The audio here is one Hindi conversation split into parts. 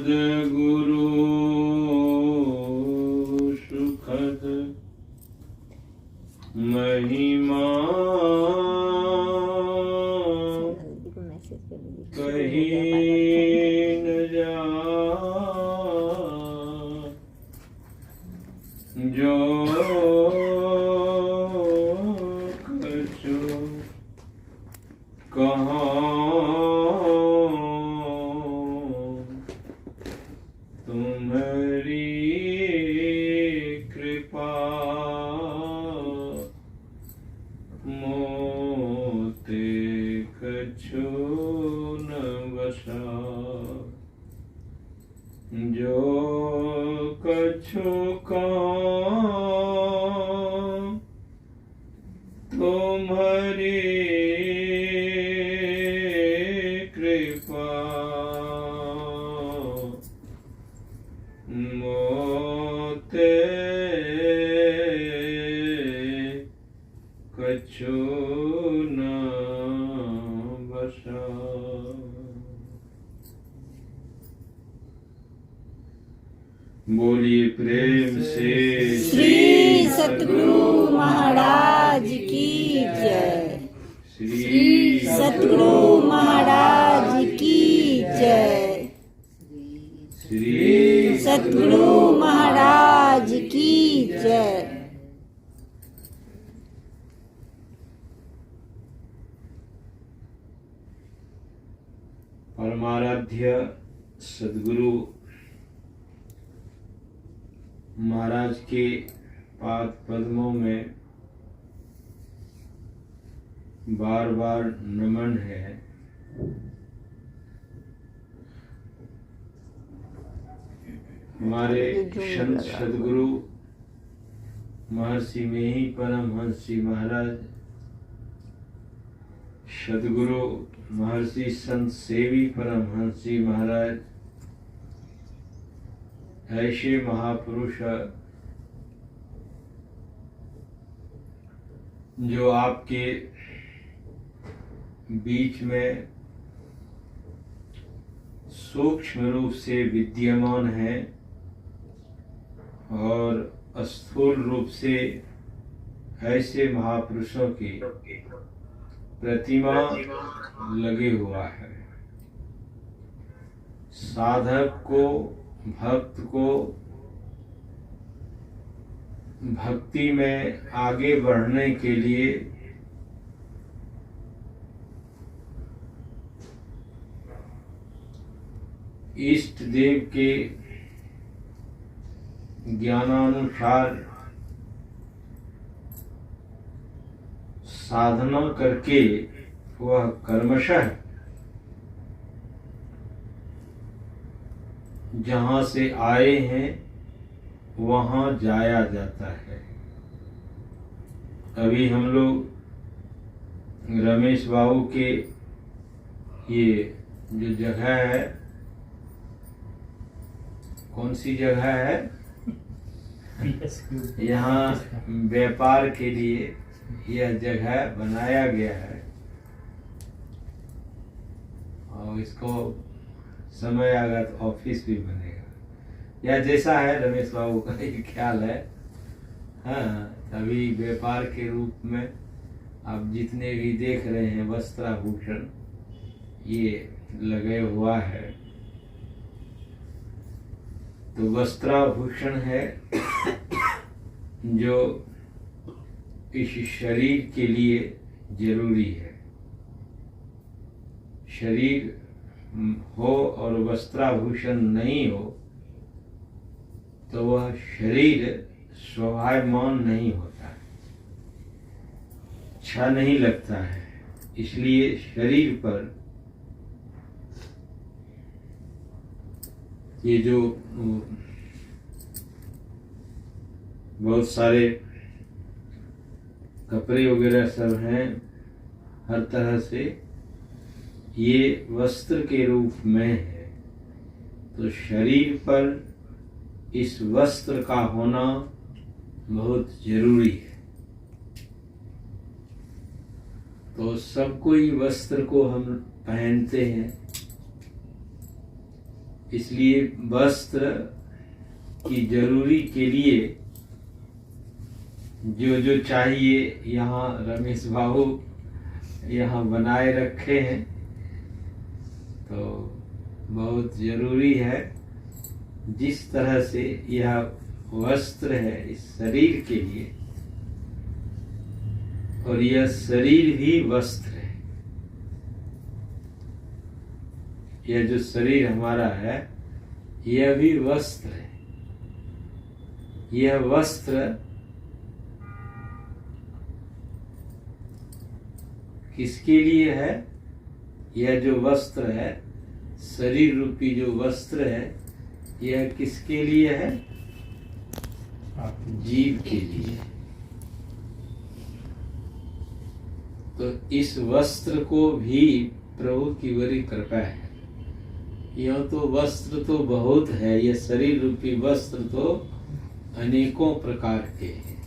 सद्गुरु सुखद महिमा कहीं न जा जो कछु कहाँ तुम्हारी कृपा मोते कछु न बसा जो कछु काम तुम्हारी कृपा मोते कछु न बसा। बोलिए प्रेम से श्री सतगुरु महाराज की जय। श्री सतगुरु महाराज की जय। श्री सतगुरु महाराज की जय। परमाराध्य सद्गुरु महाराज के पाद पद्मों में बार बार नमन है। हमारे संत सद्गुरु महर्षि में ही परमहंस जी महाराज, सद्गुरु महर्षि संत सेवी परमहंस जी महाराज, ऐसे महापुरुष जो आपके बीच में सूक्ष्म रूप से विद्यमान है और स्थूल रूप से ऐसे महापुरुषों की प्रतिमा लगे हुआ है। साधक को, भक्त को भक्ति में आगे बढ़ने के लिए इष्ट देव के ज्ञानानुसार साधना करके वह कर्मशः जहाँ से आए हैं वहाँ जाया जाता है। अभी हम लोग रमेश बाबू के ये जो जगह है, कौन सी जगह है, यहाँ व्यापार के लिए यह जगह बनाया गया है और इसको समय आएगा तो ऑफिस भी बनेगा या जैसा है रमेश बाबू का ये ख्याल है। हाँ, अभी व्यापार के रूप में आप जितने भी देख रहे हैं वस्त्राभूषण ये लगे हुआ है, तो वस्त्राभूषण है जो इस शरीर के लिए जरूरी है। शरीर हो और वस्त्राभूषण नहीं हो तो वह शरीर शोभायमान नहीं होता, अच्छा नहीं लगता है। इसलिए शरीर पर ये जो बहुत सारे कपड़े वगैरह सब हैं, हर तरह से ये वस्त्र के रूप में है। तो शरीर पर इस वस्त्र का होना बहुत जरूरी है। तो सब कोई वस्त्र को हम पहनते हैं, इसलिए वस्त्र की जरूरी के लिए जो जो चाहिए यहाँ रमेश बाबू यहाँ बनाए रखे हैं, तो बहुत जरूरी है। जिस तरह से यह वस्त्र है इस शरीर के लिए, और यह शरीर भी वस्त्र है। यह जो शरीर हमारा है यह भी वस्त्र है। यह वस्त्र किसके लिए है? यह जो वस्त्र है, शरीर रूपी जो वस्त्र है, यह किसके लिए है? जीव के लिए। तो इस वस्त्र को भी प्रभु की बड़ी कृपा है। यह तो वस्त्र तो बहुत है, यह शरीर रूपी वस्त्र तो अनेकों प्रकार के हैं।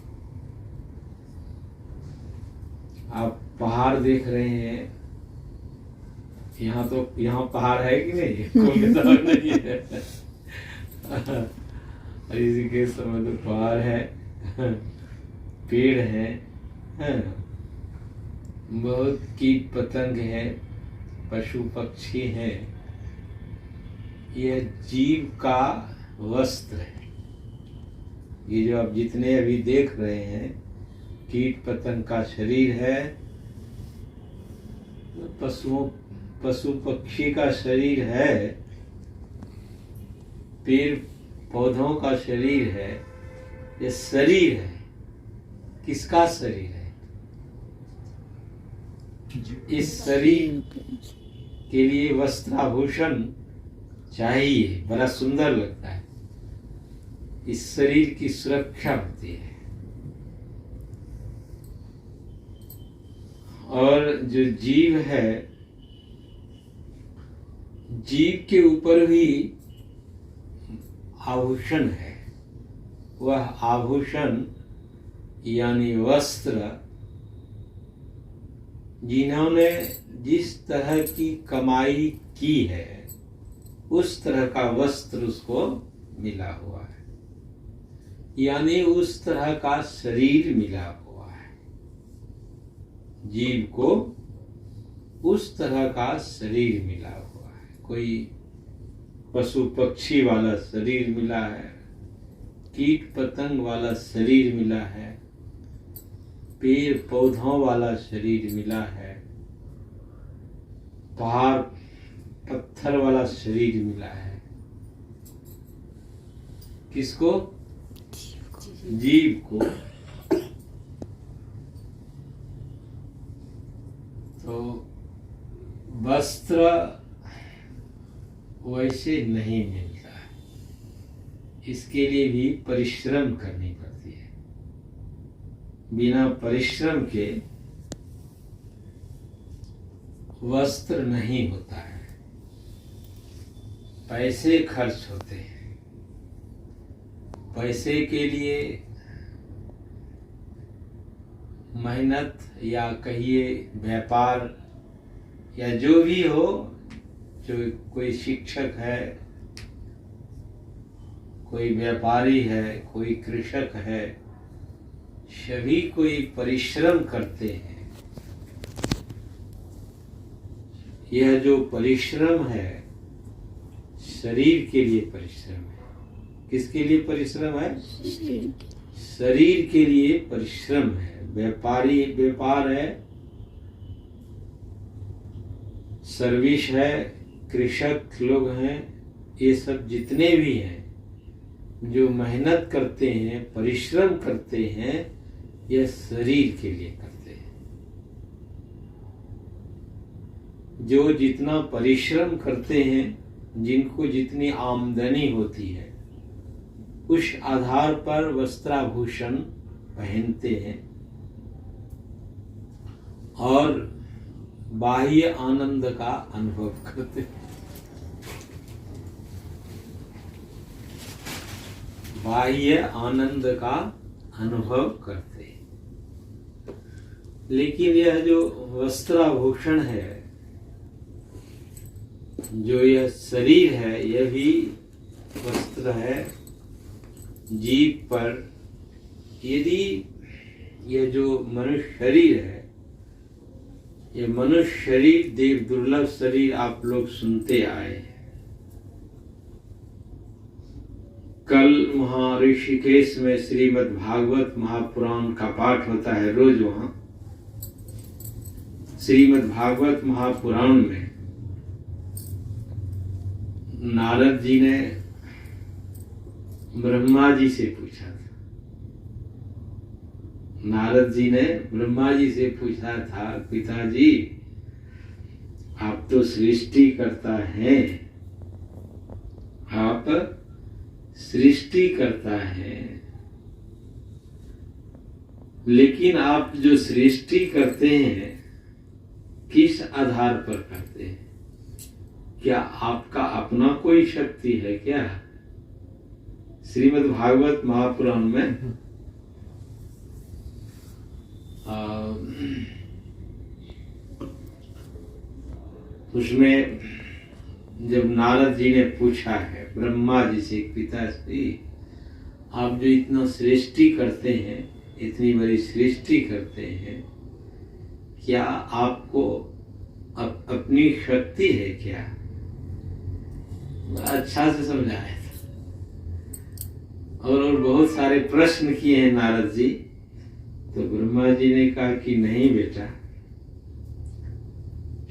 आप पहाड़ देख रहे हैं, यहाँ पहाड़ है कि नहीं? कोलकाता में नहीं है। इसी के समय तो पहाड़ है, पेड़ है, बहुत कीट पतंग है, पशु पक्षी हैं। यह जीव का वस्त्र है। ये जो आप जितने अभी देख रहे हैं, कीट पतंग का शरीर है, पशु पक्षी का शरीर है, पेड़ पौधों का शरीर है। ये शरीर है। किसका शरीर है? इस शरीर के लिए वस्त्राभूषण चाहिए, बड़ा सुंदर लगता है। इस शरीर की सुरक्षा होती है। और जो जीव है, जीव के ऊपर भी आभूषण है। वह आभूषण यानी वस्त्र, जिन्होंने जिस तरह की कमाई की है उस तरह का वस्त्र उसको मिला हुआ है, यानी उस तरह का शरीर मिला हुआ है। जीव को उस तरह का शरीर मिला हुआ है। कोई पशु पक्षी वाला शरीर मिला है, कीट पतंग वाला शरीर मिला है, पेड़ पौधों वाला शरीर मिला है, पहाड़ पत्थर वाला शरीर मिला है। किसको? जीव को। तो वस्त्र वैसे नहीं मिलता है, इसके लिए भी परिश्रम करनी पड़ती है। बिना परिश्रम के वस्त्र नहीं होता है। पैसे खर्च होते हैं। पैसे के लिए मेहनत या कहिए व्यापार या जो भी हो, जो कोई शिक्षक है, कोई व्यापारी है, कोई कृषक है, सभी कोई परिश्रम करते हैं। यह जो परिश्रम है शरीर के लिए परिश्रम है। किसके लिए परिश्रम है? शरीर के लिए परिश्रम है। व्यापार है, सर्विस है, कृषक लोग हैं, ये सब जितने भी हैं जो मेहनत करते हैं, परिश्रम करते हैं, यह शरीर के लिए करते हैं। जो जितना परिश्रम करते हैं, जिनको जितनी आमदनी होती है, उस आधार पर वस्त्राभूषण पहनते हैं और बाह्य आनंद का अनुभव करते हैं। बाह्य आनंद का अनुभव करते हैं। लेकिन यह जो वस्त्राभूषण है, जो यह शरीर है यह भी वस्त्र है जीव पर। यदि यह जो मनुष्य शरीर है, ये मनुष्य शरीर देव दुर्लभ शरीर आप लोग सुनते आए हैं। कल वहाँ ऋषिकेश में श्रीमद् भागवत महापुराण का पाठ होता है रोज। वहाँ श्रीमद् भागवत महापुराण में नारद जी ने ब्रह्मा जी से पूछा था। नारद जी ने ब्रह्मा जी से पूछा था, पिताजी आप तो सृष्टि करता है, आप सृष्टि करता है, लेकिन आप जो सृष्टि करते हैं किस आधार पर करते हैं? क्या आपका अपना कोई शक्ति है क्या? श्रीमद् भागवत महापुराण में उसमें जब नारद जी ने पूछा है ब्रह्मा जी से, पिताजी आप जो इतना सृष्टि करते हैं, इतनी बड़ी सृष्टि करते हैं, क्या आपको अपनी शक्ति है क्या? अच्छा से समझाया था। और बहुत सारे प्रश्न किए हैं नारद जी। तो ब्रह्मा जी ने कहा कि नहीं बेटा,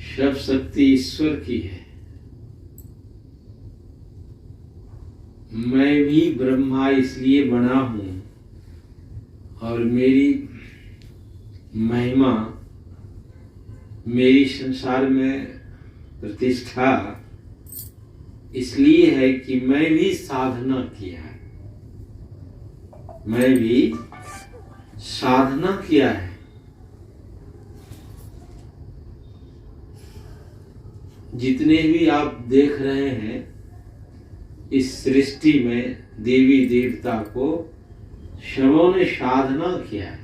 सब शक्ति ईश्वर की है। मैं भी ब्रह्मा इसलिए बना हूं और मेरी महिमा, मेरी संसार में प्रतिष्ठा इसलिए है कि मैं भी साधना किया है, मैं भी साधना किया है। जितने भी आप देख रहे हैं इस सृष्टि में देवी देवता को, सबों ने साधना किया है।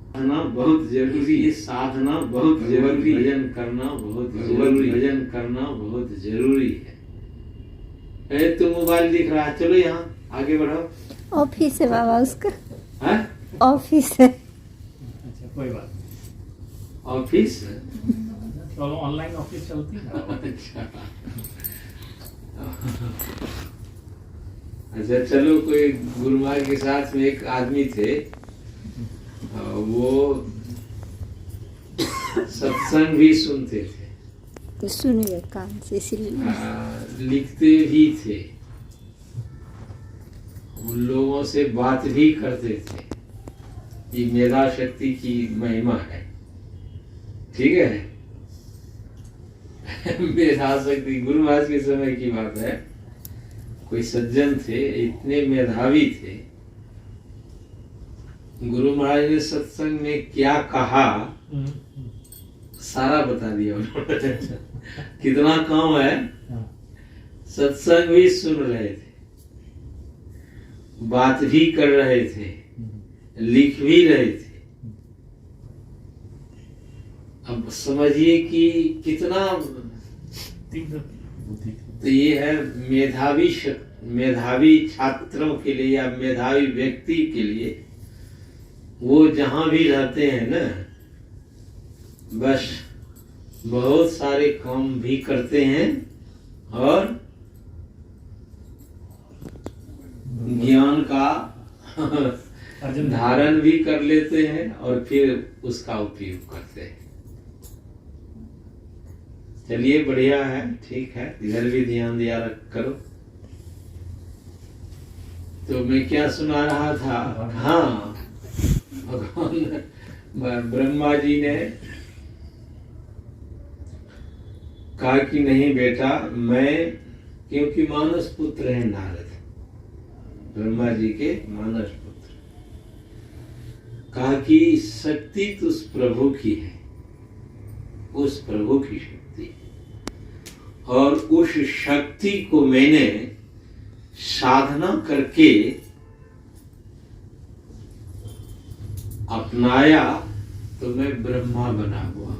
साधना बहुत जरूरी है, साधना बहुत जरूरी, भजन करना बहुत जरूरी, भजन करना बहुत जरूरी है। तो मोबाइल दिख रहा है, चलो यहाँ आगे बढ़ो। ऑफिस है बाबा उसका, है ऑफिस है। अच्छा कोई बात नहीं, ऑफिस चलो ऑनलाइन ऑफिस चलती है। अच्छा चलो, कोई गुरुवार के साथ में एक आदमी थे, वो सत्संग भी सुनते थे, सुनिए कान से, इसलिए लिखते भी थे, उन लोगों से बात भी करते थे। ये मेधा शक्ति की महिमा है, ठीक है। मेधा शक्ति गुरु महाराज के समय की बात है। कोई सज्जन थे, इतने मेधावी थे, गुरु महाराज ने सत्संग में क्या कहा सारा बता दिया उन्होंने। कितना काम है, सत्संग भी सुन रहे थे, बात भी कर रहे थे, लिख भी रहे थे। अब समझिए कि कितना, तो ये है मेधावी छात्रों के लिए या मेधावी व्यक्ति के लिए। वो जहां भी रहते हैं ना, बस बहुत सारे काम भी करते हैं और ज्ञान का धारण भी कर लेते हैं और फिर उसका उपयोग करते हैं। चलिए बढ़िया है, ठीक है, इधर भी ध्यान दिया करो। तो मैं क्या सुना रहा था? हाँ, भगवान ब्रह्मा जी ने कहा कि नहीं बेटा, मैं, क्योंकि मानस पुत्र है नारद, ब्रह्मा जी के मानस पुत्र, कहा कि शक्ति तो उस प्रभु की है, उस प्रभु की शक्ति, और उस शक्ति को मैंने साधना करके अपनाया तो मैं ब्रह्मा बना हुआ।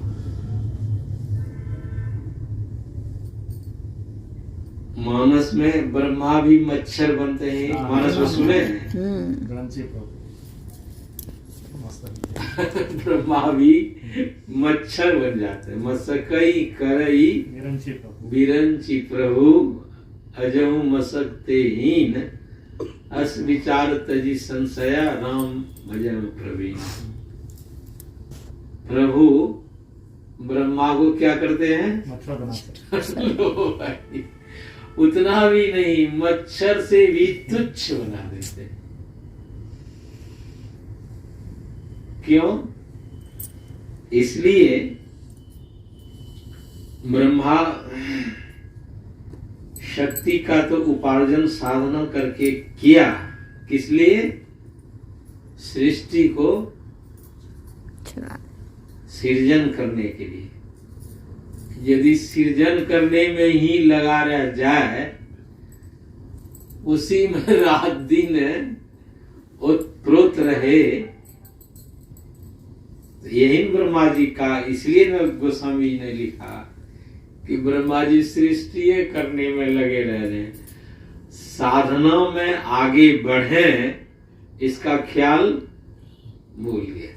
मानस में ब्रह्मा भी मच्छर बनते हैं, हाँ, मानस में सुने हैं? ग्रंथि प्रभु मस्त ब्रह्मा भी मच्छर बन जाते हैं। मसकई करई ग्रंथि प्रभु बिरंची प्रभु अजहु मसकते हीन अस विचार तजी संशया राम भजन प्रवीण। प्रभु ब्रह्मा को क्या करते हैं? मच्छर बनाते लो भाई, उतना भी नहीं, मच्छर से भी तुच्छ बना देते हैं। क्यों? इसलिए ब्रह्मा शक्ति का तो उपार्जन साधना करके किया, किस लिए? सृष्टि को सृजन करने के लिए। यदि सृजन करने में ही लगा रह जाए, उसी में रात दिन ओतप्रोत रहे, यही ब्रह्मा जी का, इसलिए न गोस्वामी जी ने लिखा कि ब्रह्मा जी सृष्टि करने में लगे रह रहे, साधना में आगे बढ़े, इसका ख्याल भूल गए।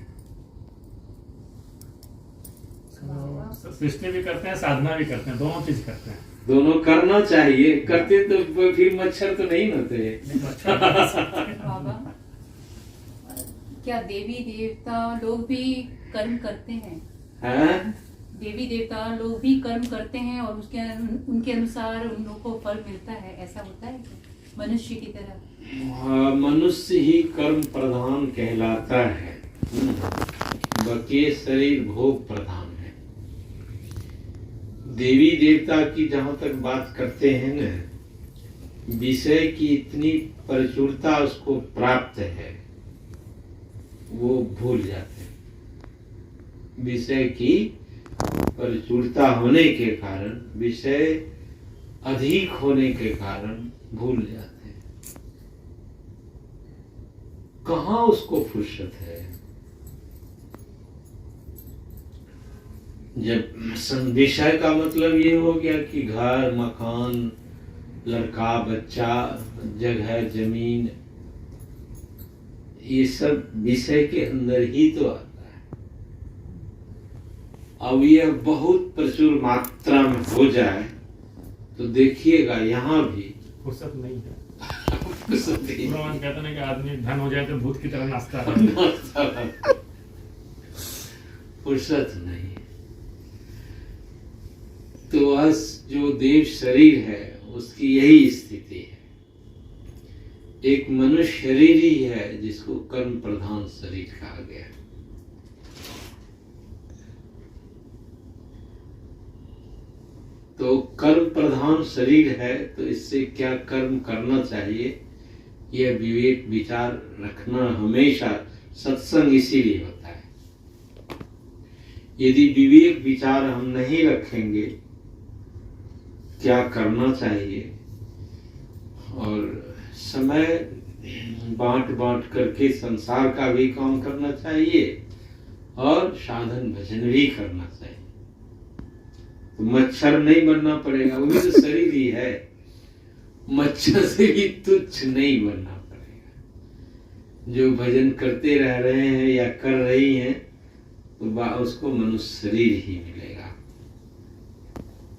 सृष्टि भी करते हैं, साधना भी करते हैं, दोनों चीज करते हैं। दोनों करना चाहिए, करते तो फिर मच्छर तो नहीं होते। बाबा, क्या देवी देवता लोग भी कर्म करते हैं? हैं? देवी देवता लोग भी कर्म करते हैं और उनके अनुसार उन लोगों को फल मिलता है, ऐसा होता है क्या? मनुष्य की तरह मनुष्य ही कर्म प्रधान कहलाता है, बाकी शरीर भोग प्रधान है। देवी देवता की जहां तक बात करते हैं न, विषय की इतनी प्रचुरता उसको प्राप्त है, वो भूल जाते हैं। विषय की प्रचुरता होने के कारण, विषय अधिक होने के कारण भूल जाते हैं। कहाँ उसको फुर्सत है? जब विषय का मतलब ये हो गया कि घर मकान, लड़का बच्चा, जगह जमीन, ये सब विषय के अंदर ही तो आता है। अब यह बहुत प्रचुर मात्रा में हो जाए तो देखिएगा यहाँ भी फुर्सत नहीं है। फुर्सत नहीं। भगवान कहते हैं कि आदमी धन हो जाए तो भूत की तरह नाचता है। फुर्सत नहीं। तो वह जो देव शरीर है उसकी यही स्थिति है। एक मनुष्य शरीर ही है जिसको कर्म प्रधान शरीर कहा गया। तो कर्म प्रधान शरीर है, तो इससे क्या कर्म करना चाहिए, यह विवेक विचार रखना हमेशा। सत्संग इसीलिए होता है। यदि विवेक विचार हम नहीं रखेंगे क्या करना चाहिए, और समय बांट बांट करके संसार का भी काम करना चाहिए और साधन भजन भी करना चाहिए, तो मच्छर नहीं बनना पड़ेगा। वो भी तो शरीर ही है, मच्छर से भी तुच्छ नहीं बनना पड़ेगा। जो भजन करते रह रहे हैं या कर रही हैं तो उसको मनुष्य शरीर ही मिलेगा,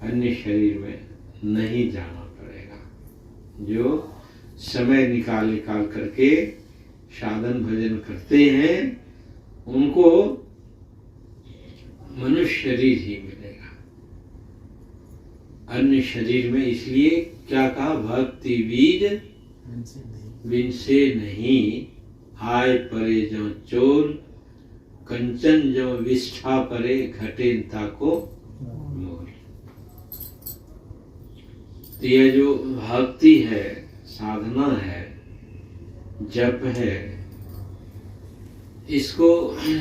अन्य शरीर में नहीं जाना पड़ेगा। जो समय निकाल करके साधन भजन करते हैं उनको मनुष्य शरीर ही मिलेगा, अन्य शरीर में। इसलिए क्या कहा, भक्ति बीज बिन से नहीं, आय परे जो चोर, कंचन जो विष्ठा परे, घटे ताको मोर। तो यह जो भक्ति है, साधना है, जप है, इसको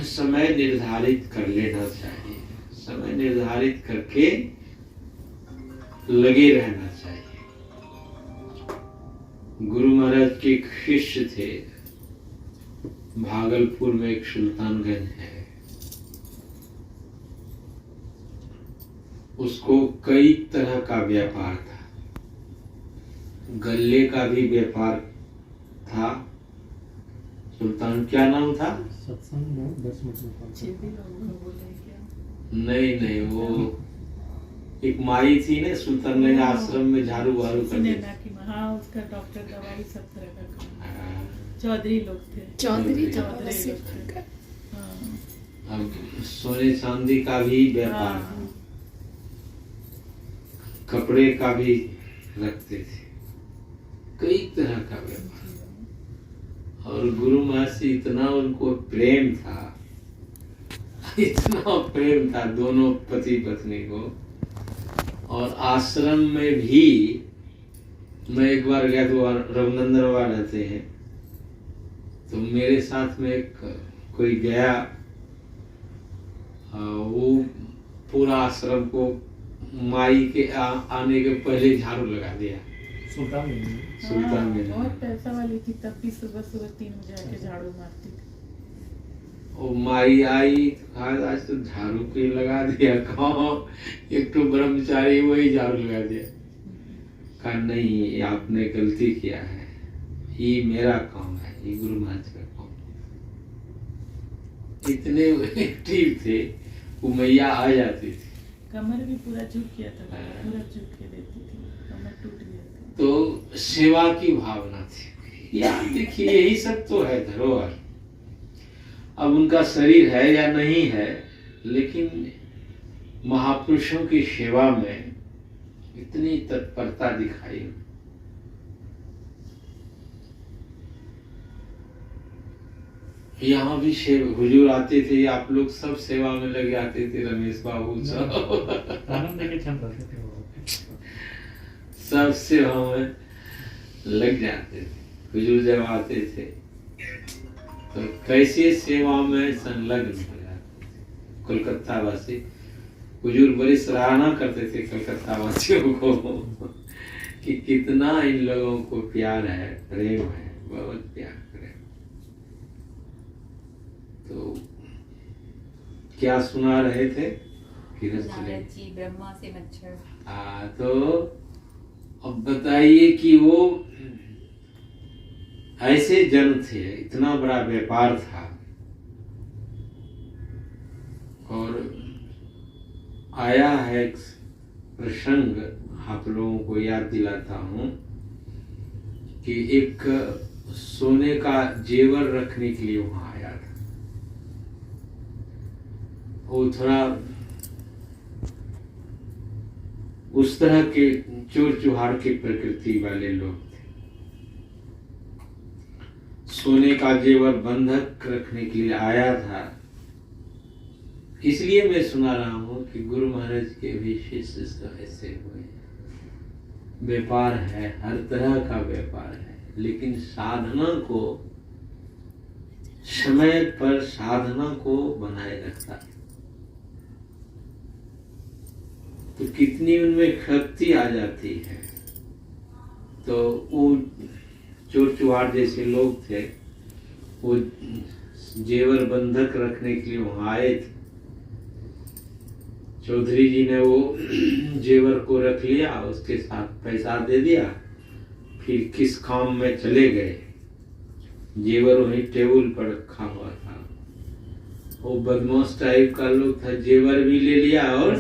समय निर्धारित कर लेना चाहिए। समय निर्धारित करके लगे रहना चाहिए। गुरु महाराज के एक शिष्य थे, भागलपुर में एक सुल्तानगंज है, उसको कई तरह का व्यापार था। गल्ले का भी व्यापार था। सुल्तान क्या नाम था? सत्संग में 10 मिनट नहीं नहीं, वो एक माई थी ना सुल्तान गंज आश्रम में झाड़ू वारू करती थी। हाँ, उसका डॉक्टर दवाई सब तरह का काम। हाँ, चौधरी लोग थे। चौधरी लोग थे। हाँ। अब सोने चांदी का भी व्यापार, हाँ। कपड़े का भी रखते थे, कई तरह का व्यापार। और गुरु महाराज से इतना उनको प्रेम था, इतना प्रेम था दोनों पति पत्नी को। और आश्रम में भी मैं एक बार गया तो रघुनंदन बाबा रहते हैं, तो मेरे साथ में एक कोई गया, वो पूरा आश्रम को माई के आने के पहले झाड़ू लगा दिया। सुल्तान में सुल्तान में बहुत पैसा वाली थी, तब भी सुबह सुबह 3 बजे आके झाड़ू मारती थी। और माई आई तो कहा आज तो झाड़ू पे लगा दिया। कहाँ एक तो ब्रह्मचारी वही झाड़ू लगा दिया। कहा नहीं, ये आपने गलती किया है, ये मेरा काम है, ये गुरु महाराज का काम। इतने एक्टिव थे, वो मैया आ जाती थी। कमर भी पूरा झुक गया था, पूरा झुक के देती थी, कमर टूट गया था। तो सेवा की भावना थी। यार देखिए, यही सब तो है धरोहर। अब उनका शरीर है या नहीं है, लेकिन महापुरुषों की सेवा में इतनी तत्परता दिखाई। यहाँ भी हुजूर आते थे, आप लोग सब सेवा में लगे आते थे, रमेश बाबू सब आनंद के क्षण रहते थे वो। सब सेवा में लग जाते थे। हुजूर जब आते थे तो कैसे सेवा में संलग्न हो जाते थे। कोलकाता वासी हुजूर बड़ी सराहना करते थे कलकत्ता वासियों को कि कितना इन लोगों को प्यार है, प्रेम है, बहुत प्यार प्रेम। तो क्या सुना रहे थे? नारद जी ब्रह्मा से मच्छर। तो अब बताइए कि वो ऐसे जन थे, इतना बड़ा व्यापार था। और आया है एक प्रसंग, आप लोगों को याद दिलाता हूं कि एक सोने का जेवर रखने के लिए वहां आया था। वो थोड़ा उस तरह के चोर चुहार की प्रकृति वाले लोग थे। सोने का जेवर बंधक रखने के लिए आया था। इसलिए मैं सुना रहा हूं कि गुरु महाराज के भी शिष्य ऐसे हुए। व्यापार है, हर तरह का व्यापार है, लेकिन साधना को, समय पर साधना को बनाए रखता है। तो कितनी उनमें शक्ति आ जाती है। तो वो चोर चुहार जैसे लोग थे, वो जेवर बंधक रखने के लिए वहां आए थे। चौधरी जी ने वो जेवर को रख लिया, उसके साथ पैसा दे दिया, फिर किस काम में चले गए। जेवर वहीं टेबल पर रखा हुआ था। वो बदमाश टाइप का लोग था, जेवर भी ले लिया और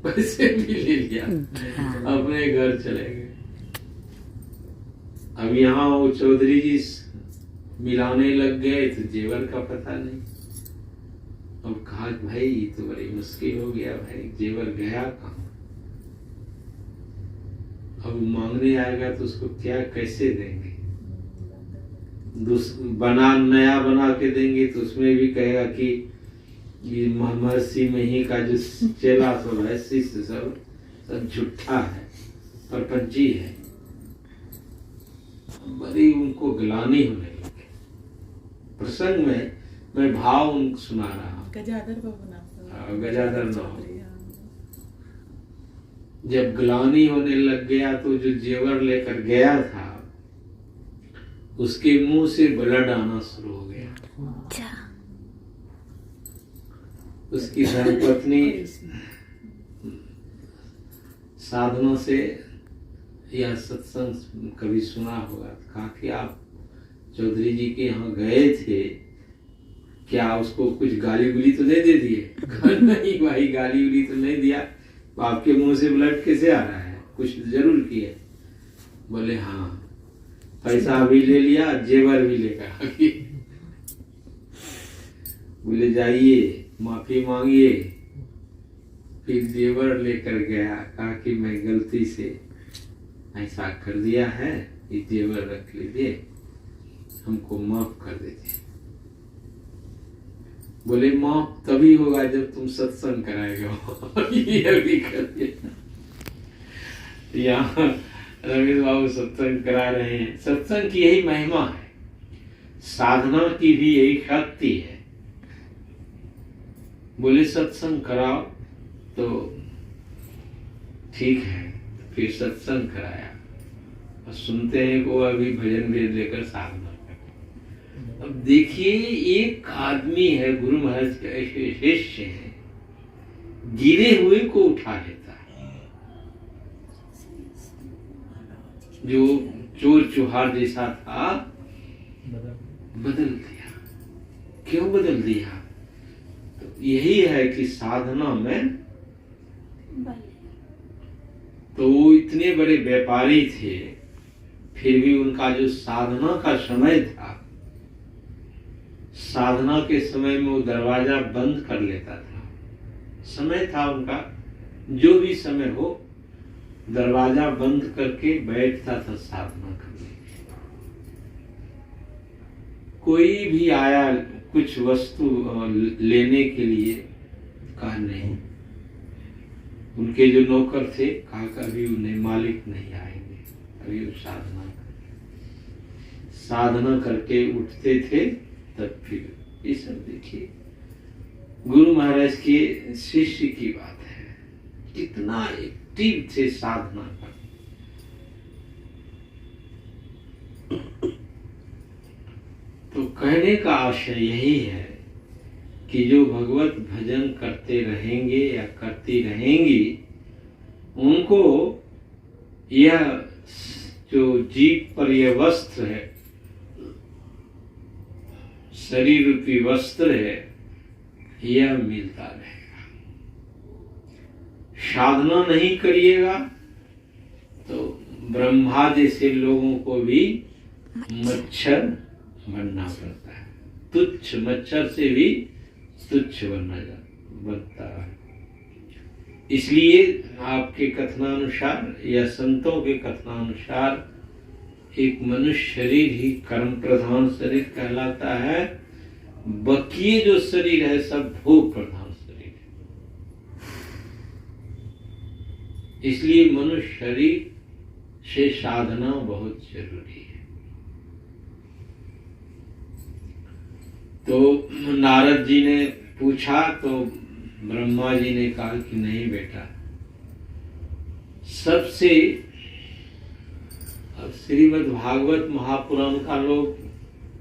पैसे भी ले लिया, अपने घर चले गए। अब यहाँ वो चौधरी जी मिलाने लग गए तो जेवर का पता नहीं। अब कहा भाई ये तो बड़ी मुश्किल हो गया भाई, जेवर गया कहाँ? अब मांगने आएगा तो उसको क्या कैसे देंगे? नया बना के देंगे तो उसमें भी कहेगा कि ये महर्षि में ही का जो चेला सब है, शिष्य सब झूठा है, परपंची है। बड़ी उनको गिलानी होने लगी। प्रसंग में मैं भाव उनको सुना रहा हूँ। गजाधर बाबू नाम। गजाधर नाम। जब गिलानी होने लग गया तो जो जेवर लेकर गया था उसके मुंह से ब्लड आना शुरू हो गया। उसकी धर्मपत्नी साधनों से या सत्संग कभी सुना होगा, कहा कि आप चौधरी जी के यहाँ गए थे, क्या उसको कुछ गाली गुली तो नहीं दे दिए? नहीं भाई, गाली गुली तो नहीं दिया, आपके मुंह से ब्लड कैसे आ रहा है, कुछ जरूर किए। बोले हाँ, पैसा भी ले लिया, जेवर भी लेकर। बोले जाइए माफी मांगिए। फिर जेवर लेकर गया, कहा कि मैं गलती से ऐसा कर दिया है, ये जेवर रख लीजिए, हमको माफ कर दीजिए। बोले माफ तभी होगा जब तुम सत्संग कराएगा। ये भी कर दिया। यहाँ रमेश बाबू सत्संग करा रहे हैं। सत्संग की यही महिमा है, साधना की भी यही शक्ति है। बोले सत्संग कराओ तो ठीक है, फिर सत्संग कराया और सुनते हैं कि वो अभी भजन भेद लेकर साधना कर। अब देखिए, एक आदमी है, गुरु महाराज के ऐसे शिष्य है, गिरे हुए को उठा लेता है, जो चोर चुहार जैसा था बदल दिया। क्यों बदल दिया? तो यही है कि साधना में, तो वो इतने बड़े व्यापारी थे, फिर भी उनका जो साधना का समय था, साधना के समय में वो दरवाजा बंद कर लेता था। समय था उनका, जो भी समय हो, दरवाजा बंद करके बैठता था साधना करने। कोई भी आया कुछ वस्तु लेने के लिए, कहा नहीं। उनके जो नौकर थे, कहा अभी उन्हें मालिक नहीं आएंगे, अभी वो साधना करके उठते थे, तब फिर ये सब देखिए गुरु महाराज के शिष्य की बात है, कितना एक्टिव थे साधना कर। तो कहने का आशय यही है कि जो भगवत भजन करते रहेंगे या करती रहेंगी, उनको यह जो जीव पर यह वस्त्र है, शरीर रूपी वस्त्र है, यह मिलता रहेगा। साधना नहीं करिएगा तो ब्रह्मा जैसे लोगों को भी मच्छर बनना पड़ता है, तुच्छ मच्छर से भी तुच्छ बनता है। इसलिए आपके कथनानुसार या संतों के कथनानुसार एक मनुष्य शरीर ही कर्म प्रधान शरीर कहलाता है, बाकी जो शरीर है सब भोग प्रधान शरीर है। इसलिए मनुष्य शरीर से साधना बहुत जरूरी है। तो नारद जी ने पूछा तो ब्रह्मा जी ने कहा कि नहीं बेटा, सबसे, अब श्रीमद् भागवत महापुराण का लोग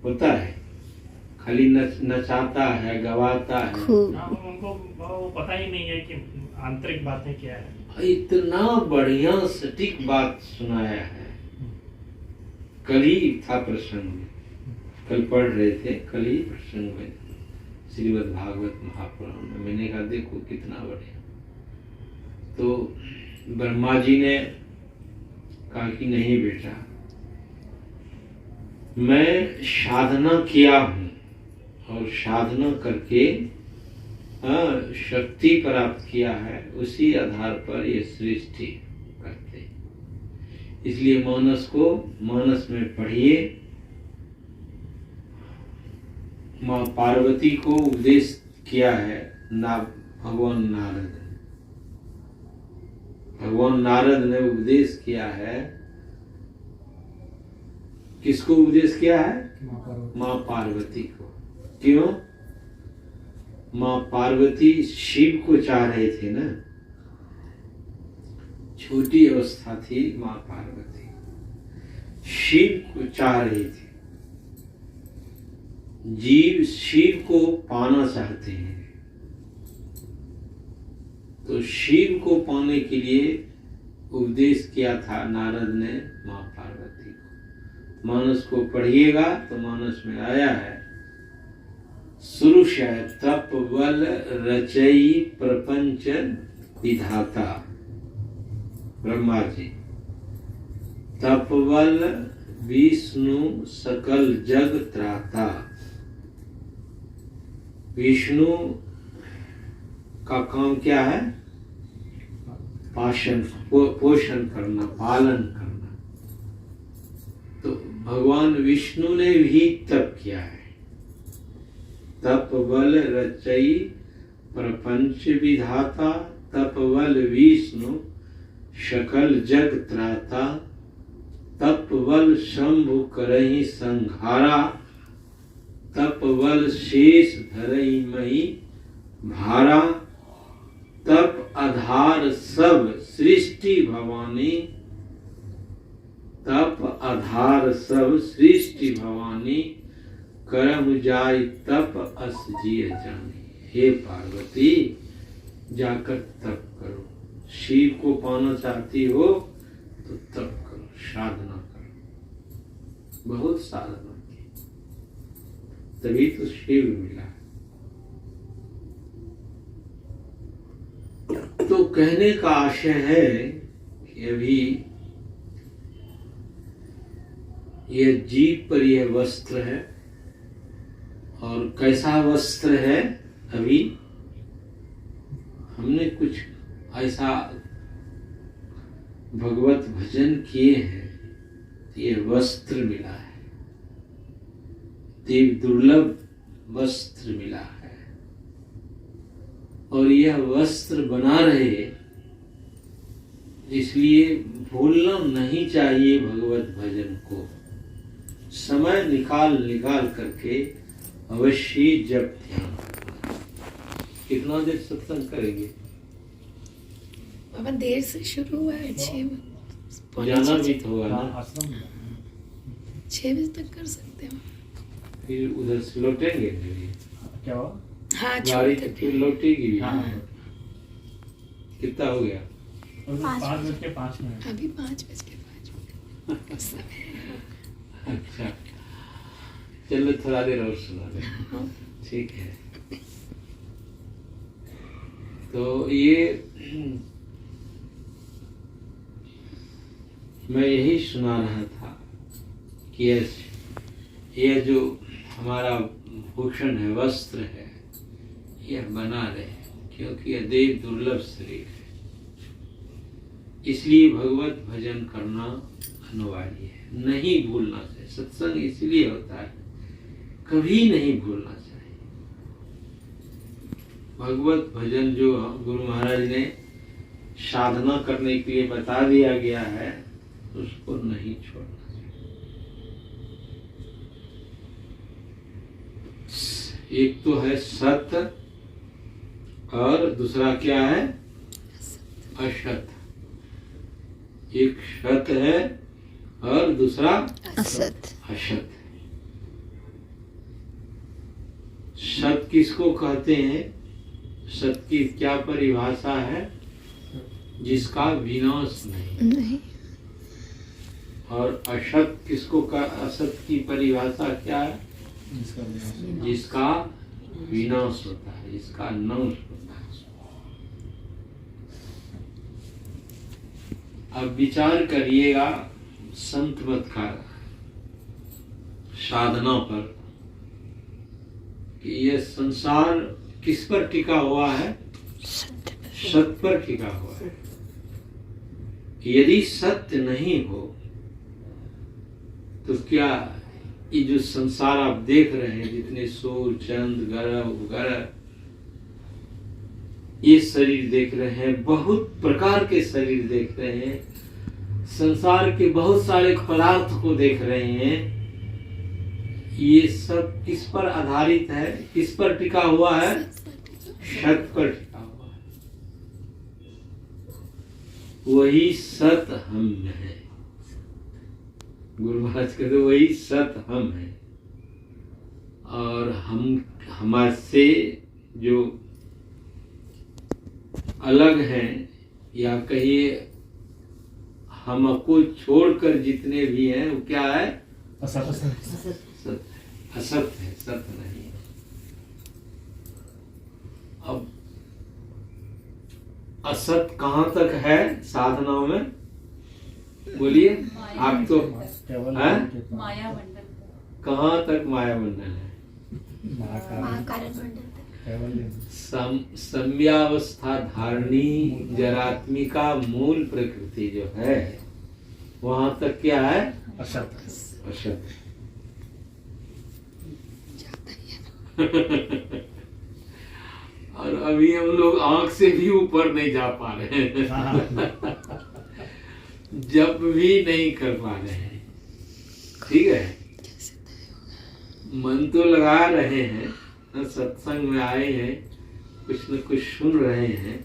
होता है, खाली नचाता है, गवाता है, उनको वो पता ही नहीं है कि आंतरिक बातें क्या है। इतना बढ़िया सटीक बात सुनाया है। कल ही था प्रसंग, कल पढ़ रहे थे, कल ही प्रसंग में श्रीमद् भागवत महापुराण में, मैंने कहा देखो कितना बढ़िया। तो ब्रह्मा जी ने कहा कि नहीं बेटा, मैं साधना किया हूं और साधना करके शक्ति प्राप्त किया है, उसी आधार पर ये सृष्टि करते। इसलिए मानस में पढ़िए। माँ पार्वती को उपदेश किया है भगवान नारद ने उपदेश किया है। किसको उपदेश किया है? माँ पार्वती को। क्यों? माँ पार्वती शिव को चाह रहे थे ना, छोटी अवस्था थी माँ पार्वती, शिव को चाह रही थी। जीव शिव को पाना चाहते हैं, तो शिव को पाने के लिए उपदेश किया था नारद ने माँ पार्वती को। मानस को पढ़िएगा तो मानस में आया है, शुरू से तप बल रचई प्रपंच विधाता, ब्रह्मा जी। तप बल विष्णु सकल जग त्राता। विष्णु का काम क्या है? पोषण करना, पालन करना। तो भगवान विष्णु ने भी तप किया है। तप बल रचई प्रपंच विधाता, तप बल विष्णु सकल जग त्राता, तप बल शंभु करहि संहारा, तप बल शेष धरई मई भारा, तप आधार सब सृष्टि भवानी, तप आधार सब सृष्टि भवानी, करम जाय तप अस जिय जानी। हे पार्वती, जाकर तप करो। शिव को पाना चाहती हो तो तप करो, साधना करो, बहुत साधना की, तभी तो शिव मिला। तो कहने का आशय है कि अभी यह जीव पर यह वस्त्र है, और कैसा वस्त्र है? अभी हमने कुछ ऐसा भगवत भजन किए हैं, ये वस्त्र मिला है, देव दुर्लभ वस्त्र मिला है। और यह वस्त्र बना रहे, इसलिए भूलना नहीं चाहिए भगवत भजन को। समय निकाल करके अवश्य जप ध्यान। कितना देर सत्संग करेंगे? बाबा देर से शुरू हुआ है, 6 जाना भी तो होगा ना, 6 बजे तक कर सकते हो। फिर उधर से लौटेंगे भी। क्या हुआ? हाँ, गाड़ी छोड़ फिर लौटेगी भी। हाँ। कितना हो गया? 5:05। अभी 5:05 समय। अच्छा, चलो थोड़ा देर और सुना दे। हाँ। ठीक है। तो ये मैं यही सुना रहा था कि यह जो हमारा भूषण है, वस्त्र है, यह बना रहे, क्योंकि यह देव दुर्लभ शरीर है। इसलिए भगवत भजन करना अनिवार्य है, नहीं भूलना चाहिए। सत्संग इसलिए होता है, कभी नहीं भूलना चाहिए। भगवत भजन जो गुरु महाराज ने साधना करने के लिए बता दिया गया है, उसको नहीं छोड़ना चाहिए। एक तो है सत्य, और दूसरा क्या है? असत। एक सत है और दूसरा असत। असत। सत किसको कहते हैं? सत की क्या परिभाषा है? जिसका विनाश नहीं। और असत किसको का? असत की परिभाषा क्या है? जिसका विनाश होता है, जिसका नाश होता है। अब विचार करिएगा संत मत का साधना पर, कि यह संसार किस पर टिका हुआ है? सत्य पर टिका हुआ है। यदि सत्य नहीं हो तो क्या ये जो संसार आप देख रहे हैं, जितने सूर्य चंद्र ग्रह वगैरह, ये शरीर देख रहे हैं, बहुत प्रकार के शरीर देख रहे हैं, संसार के बहुत सारे पदार्थ को देख रहे हैं, ये सब किस पर आधारित है? किस पर टिका हुआ है? सत पर टिका हुआ है। वही सत हम है। गुरु महाराज कहते वही सत हम है। और हम हमारे से जो अलग हैं, या कहिए हमको छोड़कर जितने भी हैं वो क्या है? असत सत्य है, असत्य है, सत्य नहीं है। अब असत कहाँ तक है साधनाओं में? बोलिए आप तो हैं? माया मंडल। कहाँ तक माया मंडल है? महाकारण मंडल सम्यावस्था धारणी जरात्मिका मूल प्रकृति जो है वहां तक क्या है? असत। असत। और अभी हम लोग आंख से भी ऊपर नहीं जा पा रहे हैं। जब भी नहीं कर पा रहे हैं। ठीक है, मन तो लगा रहे हैं, सत्संग में आए हैं, कुछ न कुछ सुन रहे हैं।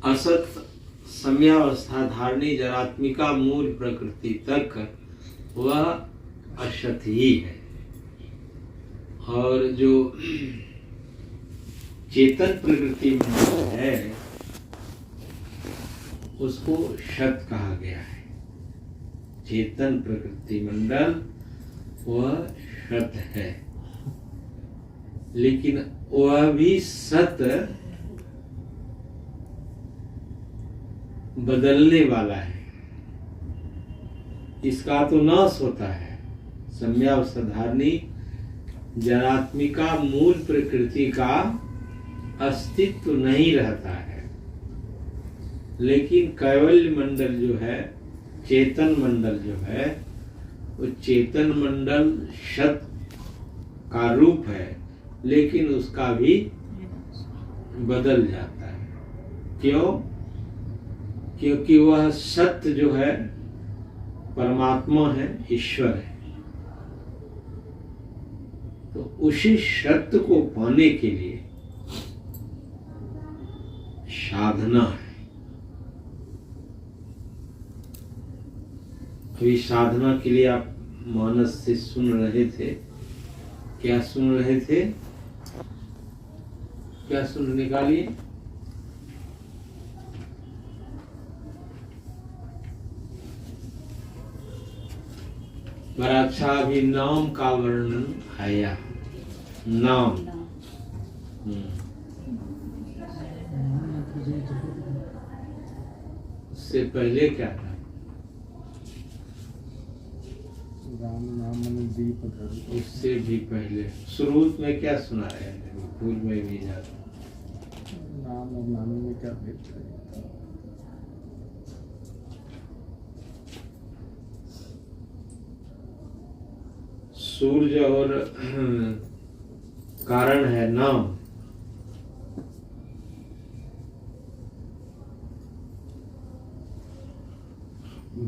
असत सम्यावस्था धारणी जरात्मिका मूल प्रकृति तक वह असत ही है। और जो चेतन प्रकृति में है उसको सत कहा गया है। चेतन प्रकृति मंडल वह सत है, लेकिन वह भी सत बदलने वाला है। इसका तो नाश होता है। सम्यावस्था धारणी जरात्मिका मूल प्रकृति का अस्तित्व नहीं रहता है, लेकिन कैवल्य मंडल जो है, चेतन मंडल जो है, वो चेतन मंडल सत का रूप है, लेकिन उसका भी बदल जाता है। क्यों? क्योंकि वह सत्य जो है परमात्मा है, ईश्वर है। तो उसी सत्य को पाने के लिए साधना है। अभी साधना के लिए आप मानस से सुन रहे थे। क्या सुन रहे थे? क्या सुन निकालिए? बड़ा अच्छा अभी नाम का वर्णन आया। नाम उससे पहले क्या था? राम नाम दीप घर। उससे भी पहले शुरू में क्या सुनाया? भूल में भी जाता। नाम और नामी में क्या भेद है? सूर्य और कारण है नाम।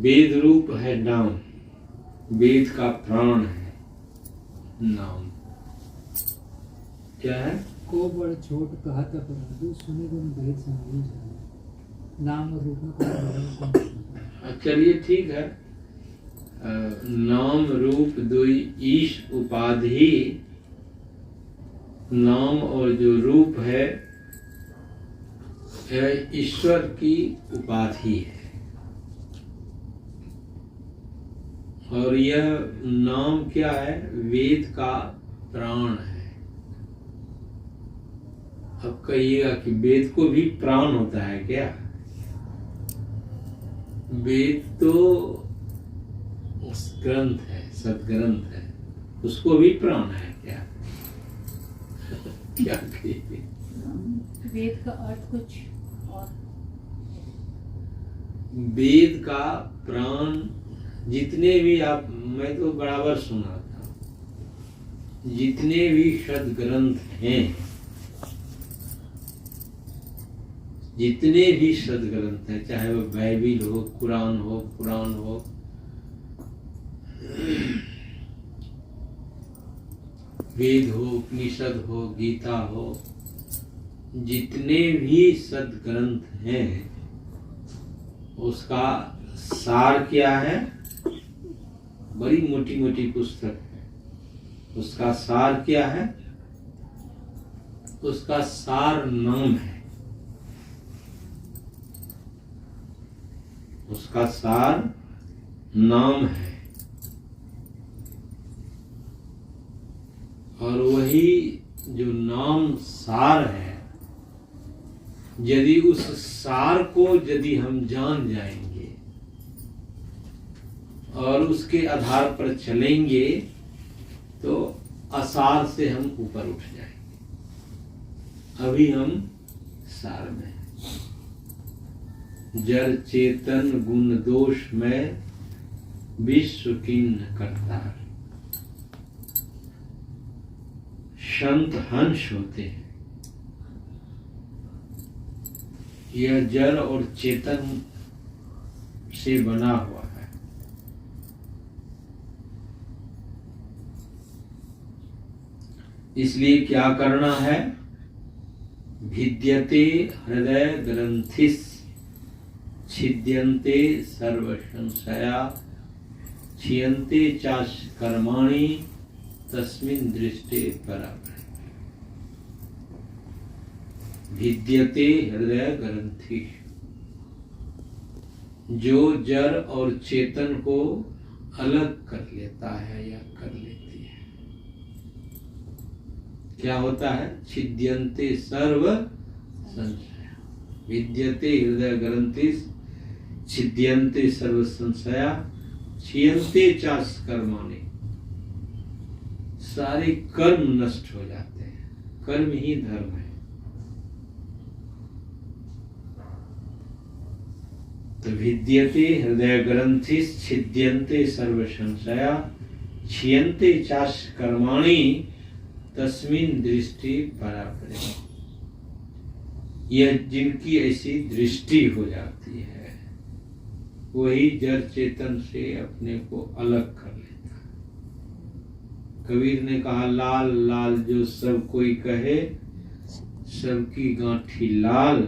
वेद रूप है नाम, वेद का प्राण है नाम। क्या है? को बड़ छोट कहत अपराधो सुने गुण भेद समझी जाने। नाम और रूप में कोई चलिए ठीक है। नाम रूप दुई ईश उपाधि। नाम और जो रूप है ईश्वर की उपाधि है। और यह नाम क्या है? वेद का प्राण है। अब कहिएगा कि वेद को भी प्राण होता है क्या? वेद तो ग्रंथ है, सदग्रंथ है, उसको भी प्राण है क्या? क्या कहिए? वेद का अर्थ कुछ और। वेद का प्राण जितने भी आप, मैं तो बराबर सुना था, जितने भी सदग्रंथ हैं, जितने भी सदग्रंथ हैं, चाहे वो बाइबिल हो, कुरान हो, पुराण हो, वेद हो, उपनिषद हो, गीता हो, जितने भी सदग्रंथ हैं उसका सार क्या है? बड़ी मोटी मोटी पुस्तक है, उसका सार क्या है? उसका सार नाम है। उसका सार नाम है। और वही जो नाम सार है, यदि उस सार को यदि हम जान जाएंगे और उसके आधार पर चलेंगे तो असार से हम ऊपर उठ जाएंगे। अभी हम सार में हैं। जड़ चेतन गुण दोष में विश्व किन्न करतार। संत हंस होते हैं। यह जड़ और चेतन से बना हुआ है। इसलिए क्या करना है? भिद्यते हृदय ग्रंथिस छिद्यन्ते सर्व संशया क्षीयन्ते चाश कर्माणि तस्मिन् दृष्टे परापरे। भिद्यते हृदय ग्रंथि, जो जड़ और चेतन को अलग कर लेता है या कर लेती है, क्या होता है? छिद्यन्ते सर्व संशया। विद्यते हृदय ग्रंथिस छिद्यन्ते सर्व संशया क्षीयन्ते चाश कर्माणि। सारे कर्म नष्ट हो जाते हैं। कर्म ही धर्म है। तो विद्यते हृदय ग्रंथिस छिद्यन्ते सर्व संशया क्षीयन्ते चाश कर्माणि तस्मिन् दृष्टि परापरे। यह जिनकी ऐसी दृष्टि हो जाती है वही जड़ चेतन से अपने को अलग कर लेता है। कबीर ने कहा, लाल लाल जो सब कोई कहे, सबकी गांठी लाल,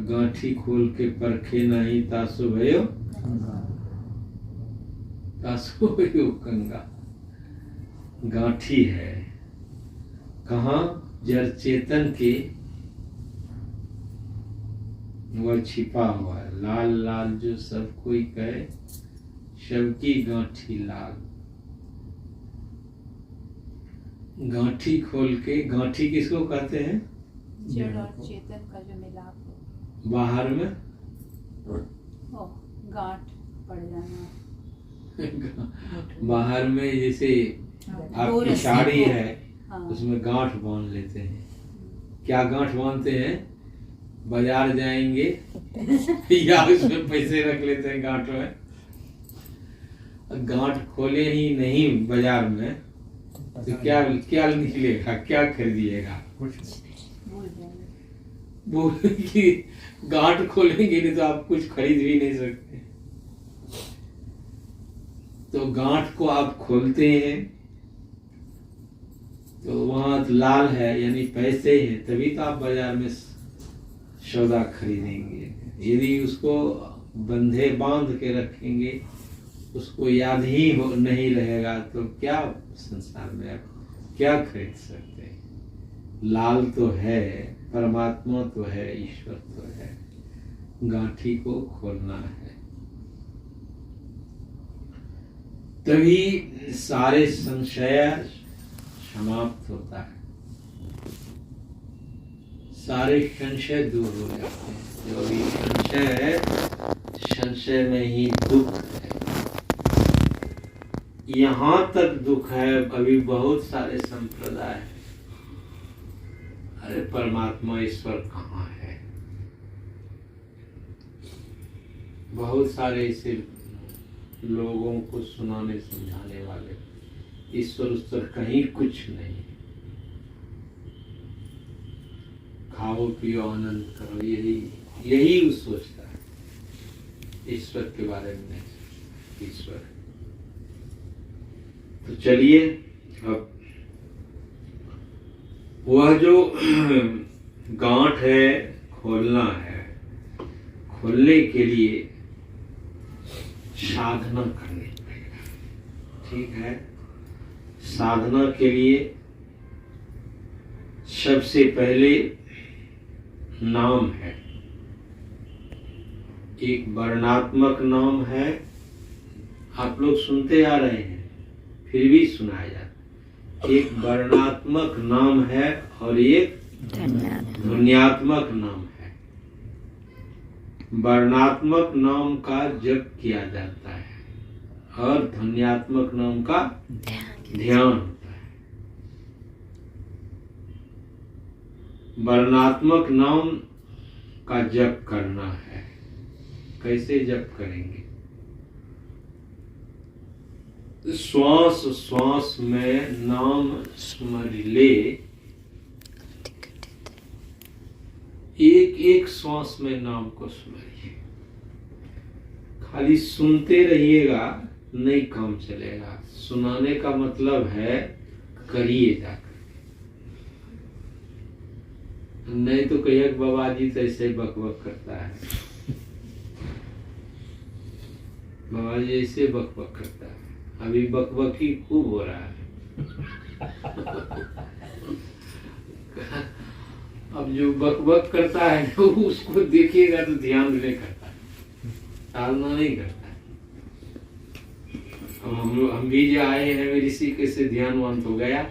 गांठी खोल के परखे नहीं तासो भयो कंगा। गांठी है कहाँ? जड़ चेतन के वह छिपा हुआ है। लाल लाल जो सब कोई कहे, सबकी गांठी लाल। गांठी खोल के, गांठी किसको कहते हैं? जड़ और चेतन का जो मिलाप हो। बाहर में गांठ पड़ जाना। बाहर में जैसे आपकी साड़ी है, उसमें गांठ बांध लेते हैं। क्या गांठ बांधते हैं? बाजार जाएंगे या उसमें पैसे रख लेते हैं गांठ में। गांठ खोले ही नहीं बाजार में तो क्या क्या निकलेगा? क्या खरीदिएगा? बोल कि गांठ खोलेंगे नहीं तो आप कुछ खरीद भी नहीं सकते। तो गांठ को आप खोलते हैं तो वहां लाल है यानी पैसे हैं, तभी तो आप बाजार में सौदा खरीदेंगे। यदि उसको बंधे बांध के रखेंगे, उसको याद ही नहीं रहेगा तो क्या संसार में आप क्या खरीद सकते हैं? लाल तो है, परमात्मा तो है, ईश्वर तो है। गांठी को खोलना है, तभी सारे संशय समाप्त होता है। सारे संशय दूर हो जाते हैं। जो भी संशय है, संशय में ही दुख है। यहाँ तक दुख है। अभी बहुत सारे संप्रदाय हैं, अरे परमात्मा ईश्वर कहाँ है? बहुत सारे ऐसे लोगों को सुनाने समझाने वाले, ईश्वर उश्वर कहीं कुछ नहीं। खाओ पियो आनंद करो, यही वो सोचता है। ईश्वर के बारे में नहीं। ईश्वर तो चलिए, अब वह जो गांठ है खोलना है, खोलने के लिए साधना करनी पड़ेगा। ठीक है, साधना के लिए सबसे पहले नाम है। एक वर्णात्मक नाम है, आप लोग सुनते आ रहे हैं फिर भी सुनाया जाता है। एक वर्णात्मक नाम है और एक ध्वन्यात्मक नाम है। वर्णात्मक नाम का जप किया जाता है और ध्वन्यात्मक नाम का ध्यान होता है। वर्णात्मक नाम का जप करना है। कैसे जप करेंगे? श्वास श्वास में नाम स्मर ले, एक एक श्वास में नाम को स्मरिए। खाली सुनते रहिएगा नहीं काम चलेगा। सुनाने का मतलब है करिए जाकर, नहीं तो कहिए बाबा जी तो ऐसे बक बक करता है, बाबा जी ऐसे बक बक करता है। अभी बकबकी खूब हो रहा है। अब जो बकबक करता है तो उसको देखिएगा तो ध्यान नहीं करता है, टालना नहीं करता है। अब हम भी जो आए हैं ऋषि से ध्यानवंत हो गया,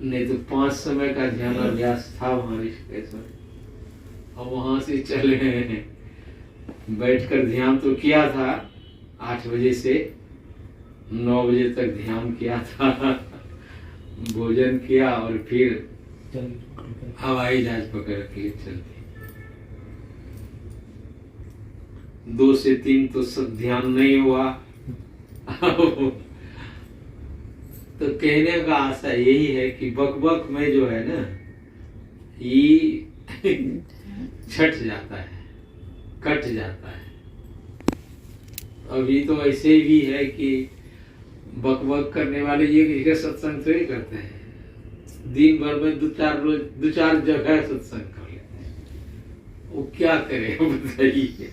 नहीं तो 5 समय का ध्यान अभ्यास था वहां ऋषिकेश में। अब वहां से चले हैं, बैठकर ध्यान तो किया था 8 बजे से 9 बजे तक ध्यान किया था, भोजन किया और फिर हवाई जहाज पकड़ के चलते। 2 से 3 तो सब ध्यान नहीं हुआ। तो कहने का आशा यही है कि बकबक में जो है ना ये छट जाता है, कट जाता है। अभी तो ऐसे भी है कि बकबक करने वाले ये किसी का सत्संग थोड़ी करते हैं। दिन भर में 2-4 जगह सत्संग कर लेते हैं। वो क्या करे बताइए।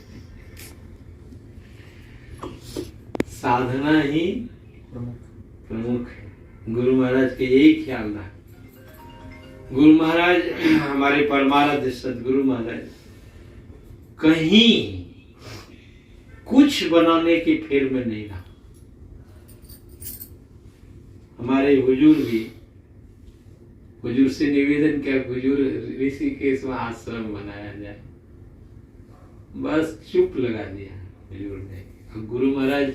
साधना ही प्रमुख है। गुरु महाराज के यही ख्याल रहा। गुरु महाराज हमारे परमाराध्य सदगुरु महाराज कहीं कुछ बनाने की फेर में नहीं रहा। हमारे हुजूर भी, हुजूर से निवेदन किया हुजूर ऋषिकेश में आश्रम बनाया जाए, बस चुप लगा दिया हुजूर ने। गुरु महाराज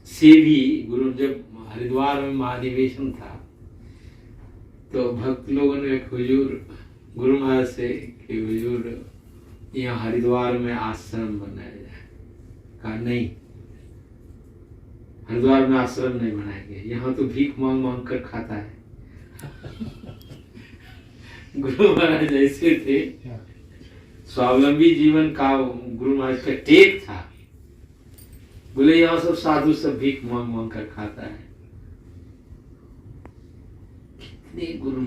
से भी, गुरु जब हरिद्वार में महाधिवेशन था तो भक्त लोगों ने हुजूर गुरु महाराज से कि हुजूर यहाँ हरिद्वार में आश्रम बनाया जाए। कहा नहीं, हरिद्वार में आश्रम नहीं बनाएंगे, यहाँ तो भीख मांग मांग कर खाता है। गुरु महाराज ऐसे थे, स्वावलंबी जीवन का गुरु महाराज का टेक था। बोले यहाँ सब साधु सब भीख मांग मांग कर खाता है। कितने गुरु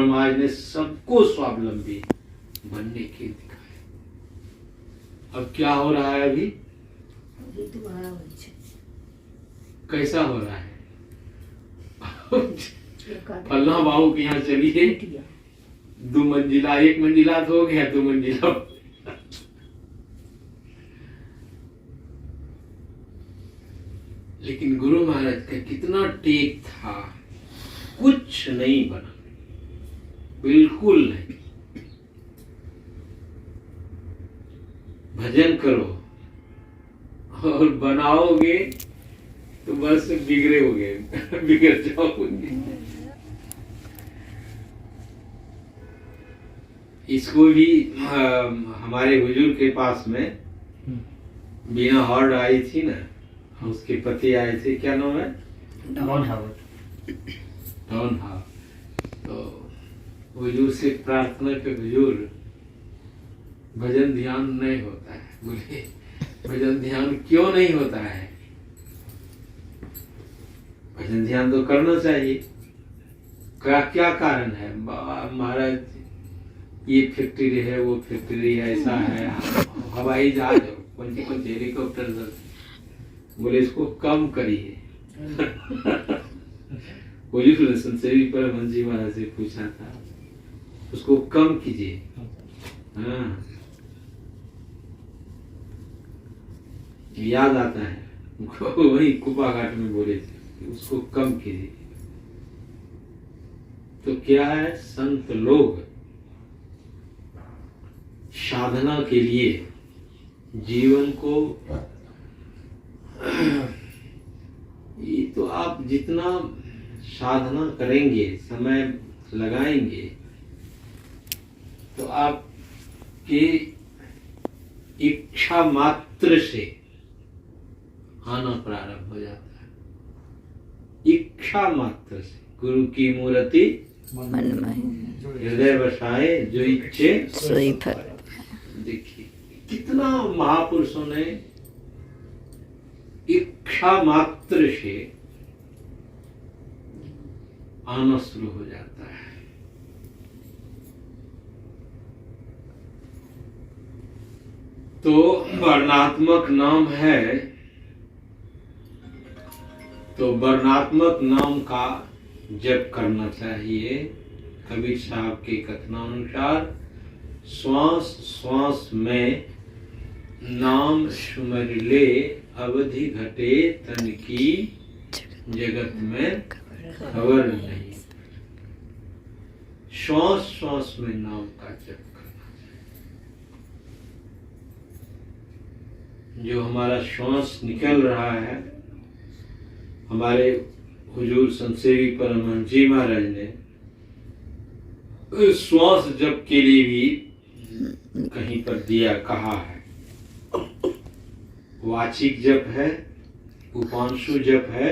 महाराज ने सबको स्वावलंबी बनने के दिखाया। अब क्या हो रहा है? अभी कैसा हो रहा है? फलना बाबू के यहाँ चलिए, 2 मंजिला, 1 मंजिला तो हो गया, 2 मंजिला। लेकिन गुरु महाराज का कितना टेक था, कुछ नहीं बना, बिल्कुल नहीं। भजन करो और बनाओगे तो बस बिगड़े होगे, बिगड़ जाओगे। इसको भी हमारे हुजूर के पास में बीना हॉर्ड आई थी ना, उसके पति आए थे, क्या नाम है? Don Howard. तो हुजूर से प्रार्थना के हुजूर भजन ध्यान नहीं होता है। बोले भजन ध्यान क्यों नहीं होता है? भजन ध्यान तो करना चाहिए। क्या कारण है? महाराज ये फैक्ट्री है, वो फैक्ट्री है, ऐसा है, हवाई जहाज, कौन हेलीकॉप्टर। बोले इसको कम करिए। संसेवी परमहंस जी महाराज से पूछा था, उसको कम कीजिए। हाँ, याद आता है वही कुपा घाट में बोले थे कि उसको कम कीजिए। तो क्या है, संत लोग साधना के लिए जीवन को, ये तो आप जितना साधना करेंगे, समय लगाएंगे, तो आपकी इच्छा मात्र से आना प्रारंभ हो जाता है। इच्छा मात्र से। गुरु की मूर्ति मन में हृदय बसाए, जो इच्छे सोई फल। देखिए कितना महापुरुषों ने इच्छा मात्र से आना शुरू हो जाता है। तो वर्णात्मक नाम है, तो वर्णात्मक नाम का जप करना चाहिए। कबीर साहब के कथनानुसार श्वास श्वास में नाम सुमर ले, अवधि घटे तन की जगत में खबर नहीं। श्वास श्वास में नाम का जप करना चाहिए। जो हमारा श्वास निकल रहा है, हमारे हुजूर संतसेवी परमहंस जी महाराज ने श्वास जप के लिए भी कहीं पर दिया, कहा है। वाचिक जप है, उपांशु जप है,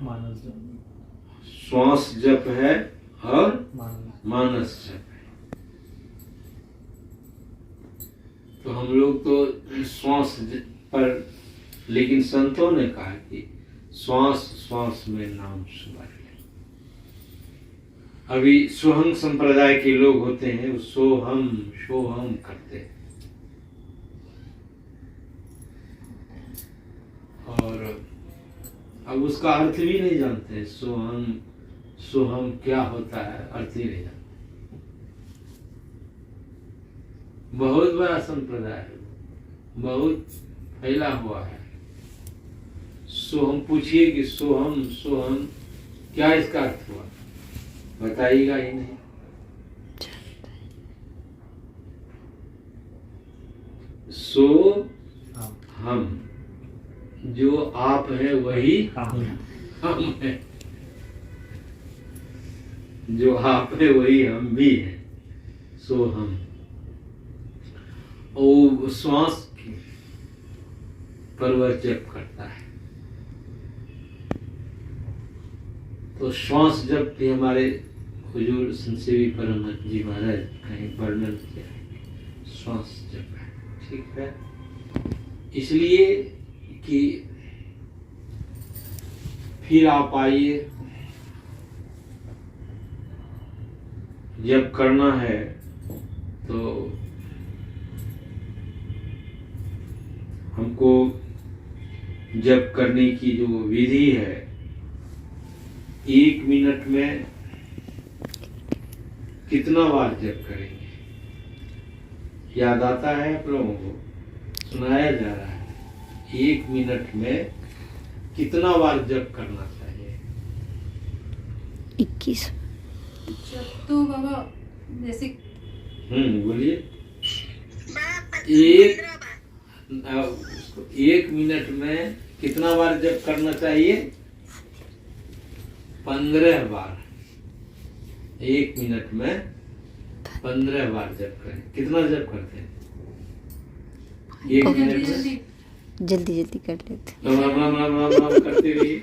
मानस श्वास जप है और मानस जप है। तो हम लोग तो श्वास पर, लेकिन संतों ने कहा कि श्वास श्वास में नाम सुमर ले। अभी सोहम संप्रदाय के लोग होते हैं, वो सोहम सोहम करते हैं, और अब उसका अर्थ भी नहीं जानते। सोहम सोहम क्या होता है, अर्थ ही नहीं जानते। बहुत बड़ा संप्रदाय है, बहुत फैला हुआ है। सोहम पूछिए कि सोहम सोहम क्या इसका अर्थ हुआ, बताइएगा ही नहीं। सो हम, जो आप है वही हम है, जो आप है वही हम भी है। सो हम, ओ श्वास पर वह जप करता है। तो श्वास जप भी हमारे हुजूर संतसेवी परमहंस जी महाराज कहीं वर्णन किया है, श्वास जप है। ठीक है, इसलिए कि फिर आप आइए, जब करना है तो हमको जप करने की जो विधि है, 1 मिनट में कितना बार जप करेंगे, याद आता है आप लोगों को? सुनाया जा रहा है 1 मिनट में कितना बार जप करना चाहिए? 21। जब तो बाबा जैसे बोलिए। 1 मिनट में कितना बार जप करना चाहिए? 15 बार। 1 मिनट में 15 बार जप करें। कितना जप करते हैं 1 मिनट में? जल्दी जल्दी जल्दी कर लेते राम राम राम राम राम राम करते रहिए।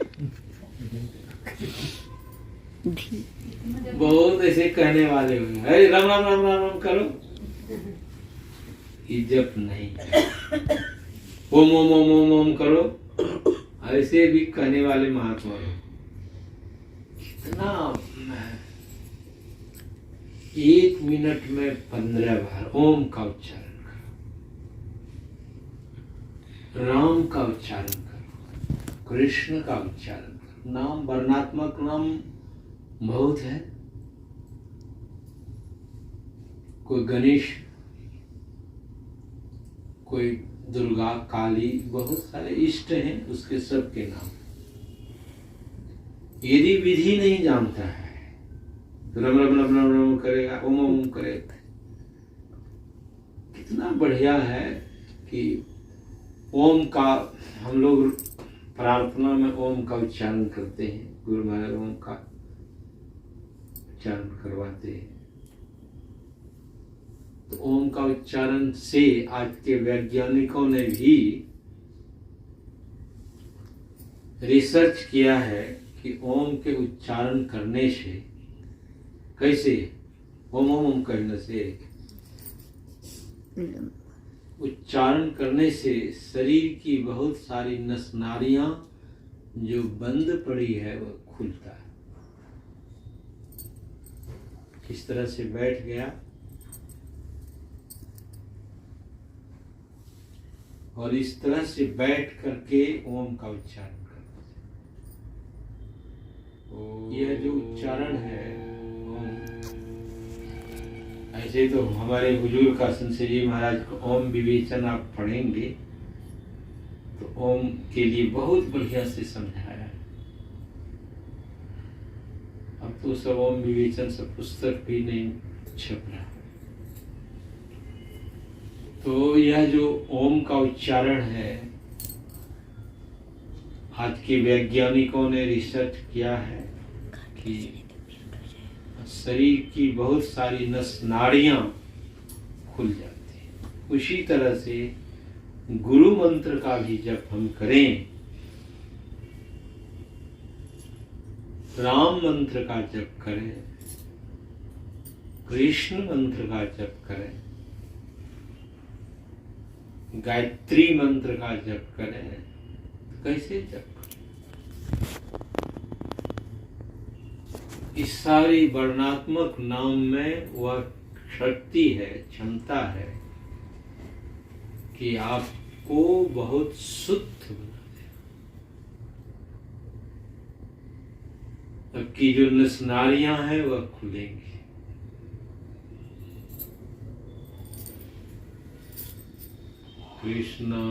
भी। बहुत ऐसे कहने वाले हुए, अरे राम राम राम राम राम करो, ये जप नहीं है। ओम ओम ओम ओम ओम करो, ऐसे भी कहने वाले महात्मा लोग। कितना 1 मिनट में 15 बार ओम का उच्चारण करो, राम का उच्चारण करो, कृष्ण का उच्चारण करो। नाम, वर्णात्मक नाम बहुत है, कोई गणेश, कोई दुर्गा, काली, बहुत सारे इष्ट हैं, उसके सबके नाम। यदि विधि नहीं जानता है तो रम रम रम रम रम करेगा, ओम ओम करेगा। कितना बढ़िया है कि ओम का हम लोग प्रार्थना में ओम का उच्चारण करते हैं, गुरु महाराज ओम का उच्चारण करवाते हैं। तो ओम का उच्चारण से आज के वैज्ञानिकों ने भी रिसर्च किया है कि ओम के उच्चारण करने से, कैसे ओम ओम ओम करने से, उच्चारण करने से शरीर की बहुत सारी नस नाड़ियां जो बंद पड़ी है वो खुलता है। किस तरह से बैठ गया और इस तरह से बैठ करके ओम का उच्चारण करना। यह जो उच्चारण है ओम, ऐसे तो हमारे बुजुर्ग का संशय जी महाराज को ओम विवेचन आप पढ़ेंगे तो ओम के लिए बहुत बढ़िया से समझाया है। अब तो सब ओम विवेचन सब पुस्तक भी नहीं छप रहा। तो यह जो ओम का उच्चारण है, आज के वैज्ञानिकों ने रिसर्च किया है कि शरीर की बहुत सारी नस नाड़ियां खुल जाती हैं। उसी तरह से गुरु मंत्र का भी जब हम करें, राम मंत्र का जप करें, कृष्ण मंत्र का जप करें, गायत्री मंत्र का जप करें, तो कैसे जप करें? इस सारी वर्णात्मक नाम में वह शक्ति है, क्षमता है कि आपको बहुत शुद्ध बना दे। आपकी जो नस नाड़ियां हैं वह खुलेंगी। कृष्णा,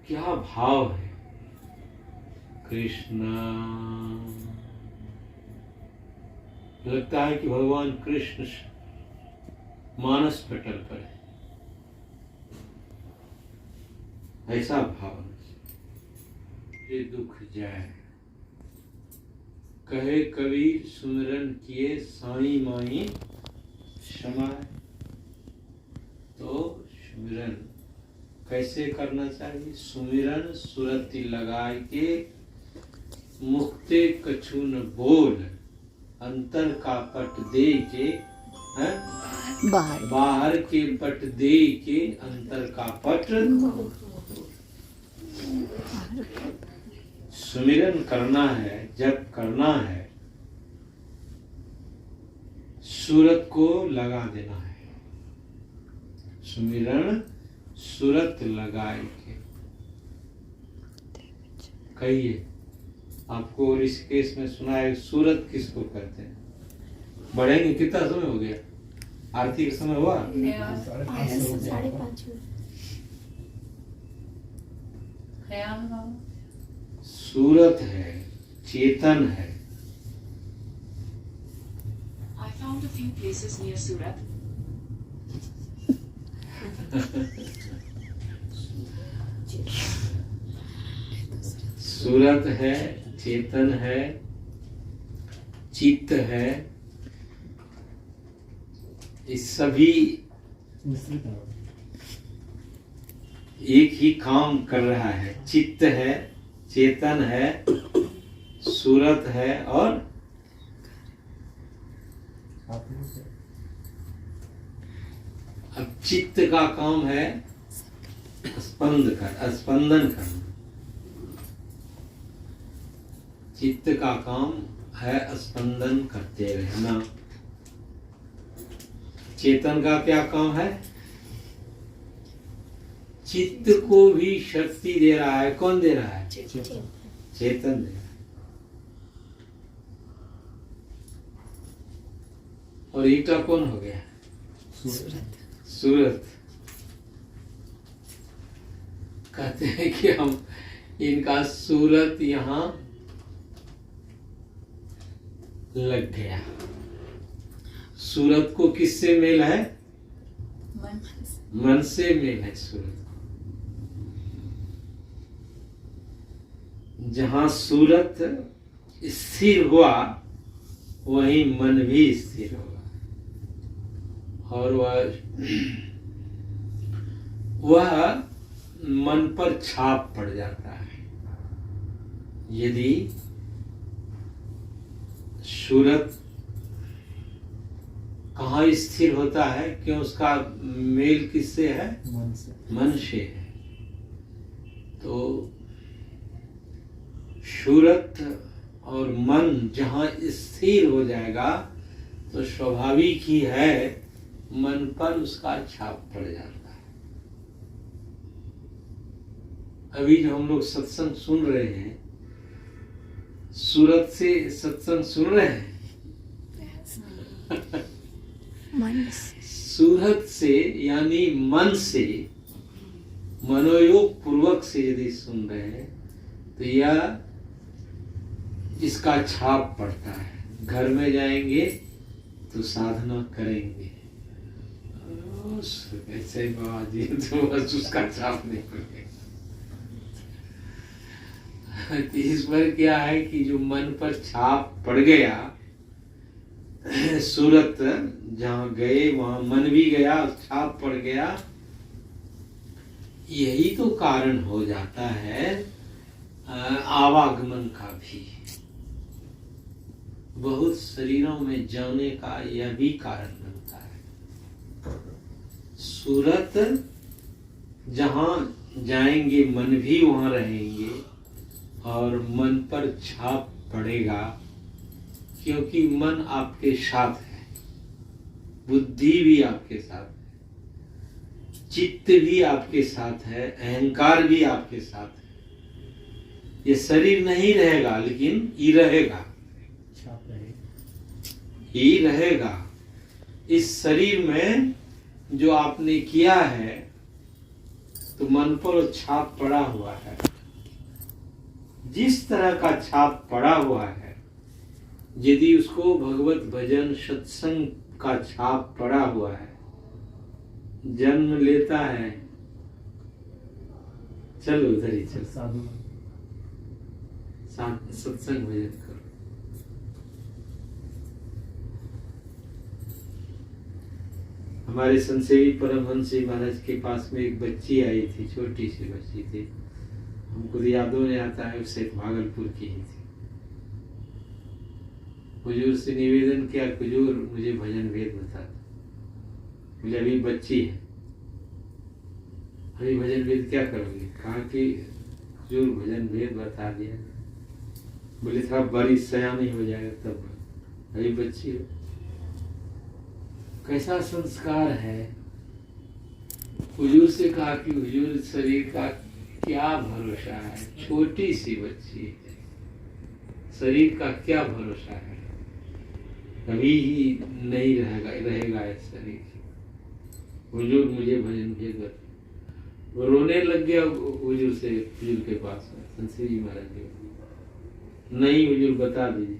क्या भाव है कृष्णा। लगता है कि भगवान कृष्ण मानस पटल पर है, ऐसा भाव ये दुख जाए। कहे कबीर सुमिरन किए साई माई क्षमाए। तो सुमिरन कैसे करना चाहिए? सुमिरन सुरति लगाए के मुक्ते कछु न बोल, अंतर का पट दे के बाहर के पट दे के अंतर का पट। सुमिरन करना है, जप करना है, सूरत को लगा देना है। सुमिरन सूरत लगाए के। कहिए, आपको ऋषिकेश में सुना है सूरत किसको कहते हैं? बढ़ेंगे, कितना समय हो गया? आरती का समय हुआ? 5:30। सूरत है, चेतन है। I found a few places near Surat. सूरत है, चेतन है, चित्त है। इस सभी एक ही काम कर रहा है। चित्त है, चेतन है, सूरत है और अब चित्त का काम है स्पंदन करना। चित्त का काम है स्पंदन करते रहना। चेतन का क्या काम है? चित्त को भी शक्ति दे रहा है। कौन दे रहा है? चेतन दे रहा है। और ईटा कौन हो गया? सूरत। कहते हैं कि हम इनका सूरत यहाँ लग गया। सूरत को किससे मेल है? मन से मेल है सूरत को। जहां सूरत स्थिर हुआ वहीं मन भी स्थिर होगा, और वह मन पर छाप पड़ जाता है। यदि सूरत कहाँ स्थिर होता है? क्यों? उसका मेल किससे है? मन से है। तो सूरत और मन जहाँ स्थिर हो जाएगा तो स्वाभाविक ही है मन पर उसका छाप पड़ जाता है। अभी जो हम लोग सत्संग सुन रहे हैं, सूरत से सत्संग सुन रहे हैं। मन से, सूरत से यानी मन से, मनोयोग पूर्वक से यदि सुन रहे हैं तो यह इसका छाप पड़ता है। घर में जाएंगे तो साधना करेंगे, ऐसे बाबा जी तो बस उसका छाप नहीं पड़ेगा। तो इस पर क्या है कि जो मन पर छाप पड़ गया, सूरत जहाँ गए वहां मन भी गया, छाप पड़ गया। यही तो कारण हो जाता है आवागमन का भी, बहुत शरीरों में जाने का यह भी कारण बनता है। सूरत जहाँ जाएंगे मन भी वहां रहेंगे और मन पर छाप पड़ेगा, क्योंकि मन आपके साथ है, बुद्धि भी आपके साथ है, चित्त भी आपके साथ है, अहंकार भी आपके साथ है। ये शरीर नहीं रहेगा लेकिन ये रहेगा, ही रहेगा। इस शरीर में जो आपने किया है तो मन पर छाप पड़ा हुआ है। जिस तरह का छाप पड़ा हुआ है, यदि उसको भगवत भजन सत्संग का छाप पड़ा हुआ है, जन्म लेता है, चलो उधर ही चल, सत्संग भजन करो। हमारे संसेवी परमहंस जी महाराज के पास में एक बच्ची आई थी, छोटी सी बच्ची थी, हमको यादों में आता है, उससे भागलपुर की ही थी। हुजूर से निवेदन किया, हुजूर मुझे भजन भेद बता दो। मुझे अभी बच्ची है, अभी भजन भेद क्या करोगे? कहा कि हुजूर भजन भेद बता दिया। बोले था बड़ी सयानी हो जाएगा तब, अभी बच्ची हो। कैसा संस्कार है। हुजूर से कहा कि हुजूर शरीर का क्या भरोसा है, छोटी सी बच्ची है, शरीर का क्या भरोसा है, कभी ही नहीं रहेगा ये शरीर। हुजूर मुझे भजन भेद बता। वो रोने लग गया हुजूर से, हुजूर के पास में संसी जी महाराज जी। नहीं हुजूर बता दीजिए,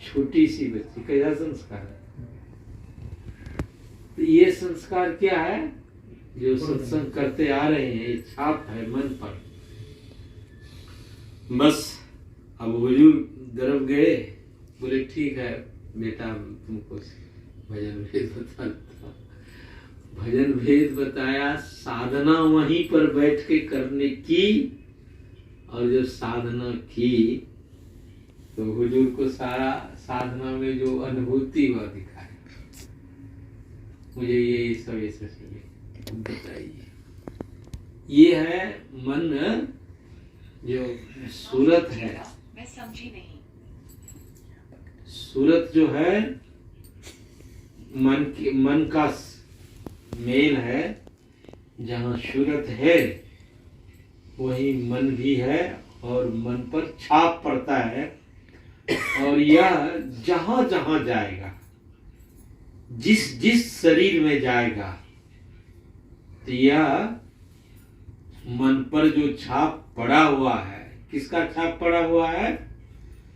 छोटी सी बच्ची, कैसा संस्कार है। तो ये संस्कार क्या है जो सत्संग करते आ रहे हैं, ये छाप है मन पर। बस अब हुजूर तरफ गए, बोले ठीक है बेटा तुमको भजन भेद बता देता। भजन भेद बताया, साधना वहीं पर बैठ के करने की, और जब साधना की तो हुजूर को सारा साधना में जो अनुभूति हुआ दिखाया। मुझे ये सब ऐसे बताइए। ये है मन, जो सूरत है। मैं समझी नहीं। सूरत जो है मन का मेल है। जहाँ सूरत है वही मन भी है, और मन पर छाप पड़ता है। और यह जहाँ जहाँ जाएगा जिस जिस शरीर में जाएगा तो यह मन पर जो छाप पड़ा हुआ है, किसका छाप पड़ा हुआ है?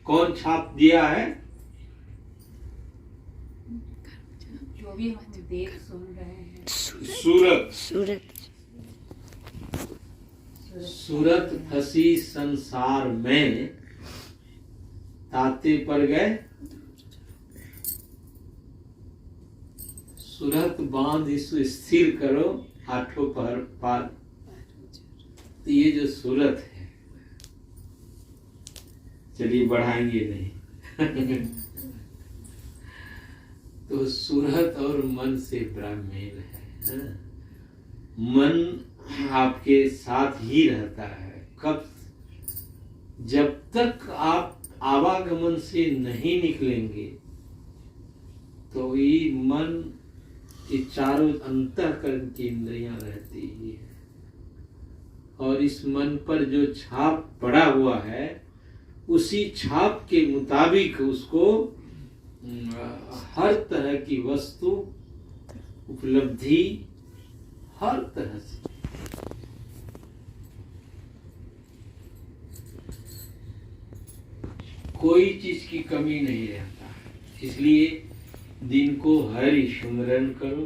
कौन छाप दिया है? जो भी हम देख सुन रहे हैं, सूरत। सूरत सूरत फंसी संसार में, ताते पड़ गए सूरत बांध इसको स्थिर करो, आठों पर पार। तो ये जो सूरत है, चलिए बढ़ाएंगे नहीं। तो सूरत और मन से बड़ा मेल है। मन आपके साथ ही रहता है। कब? जब तक आप आवागमन से नहीं निकलेंगे तो ये मन, ये चारों अंतःकरण की इंद्रियां रहती ही है, और इस मन पर जो छाप पड़ा हुआ है उसी छाप के मुताबिक उसको हर तरह की वस्तु उपलब्धि, हर तरह से कोई चीज की कमी नहीं रहता है। इसलिए दिन को हरि सुमरन करो,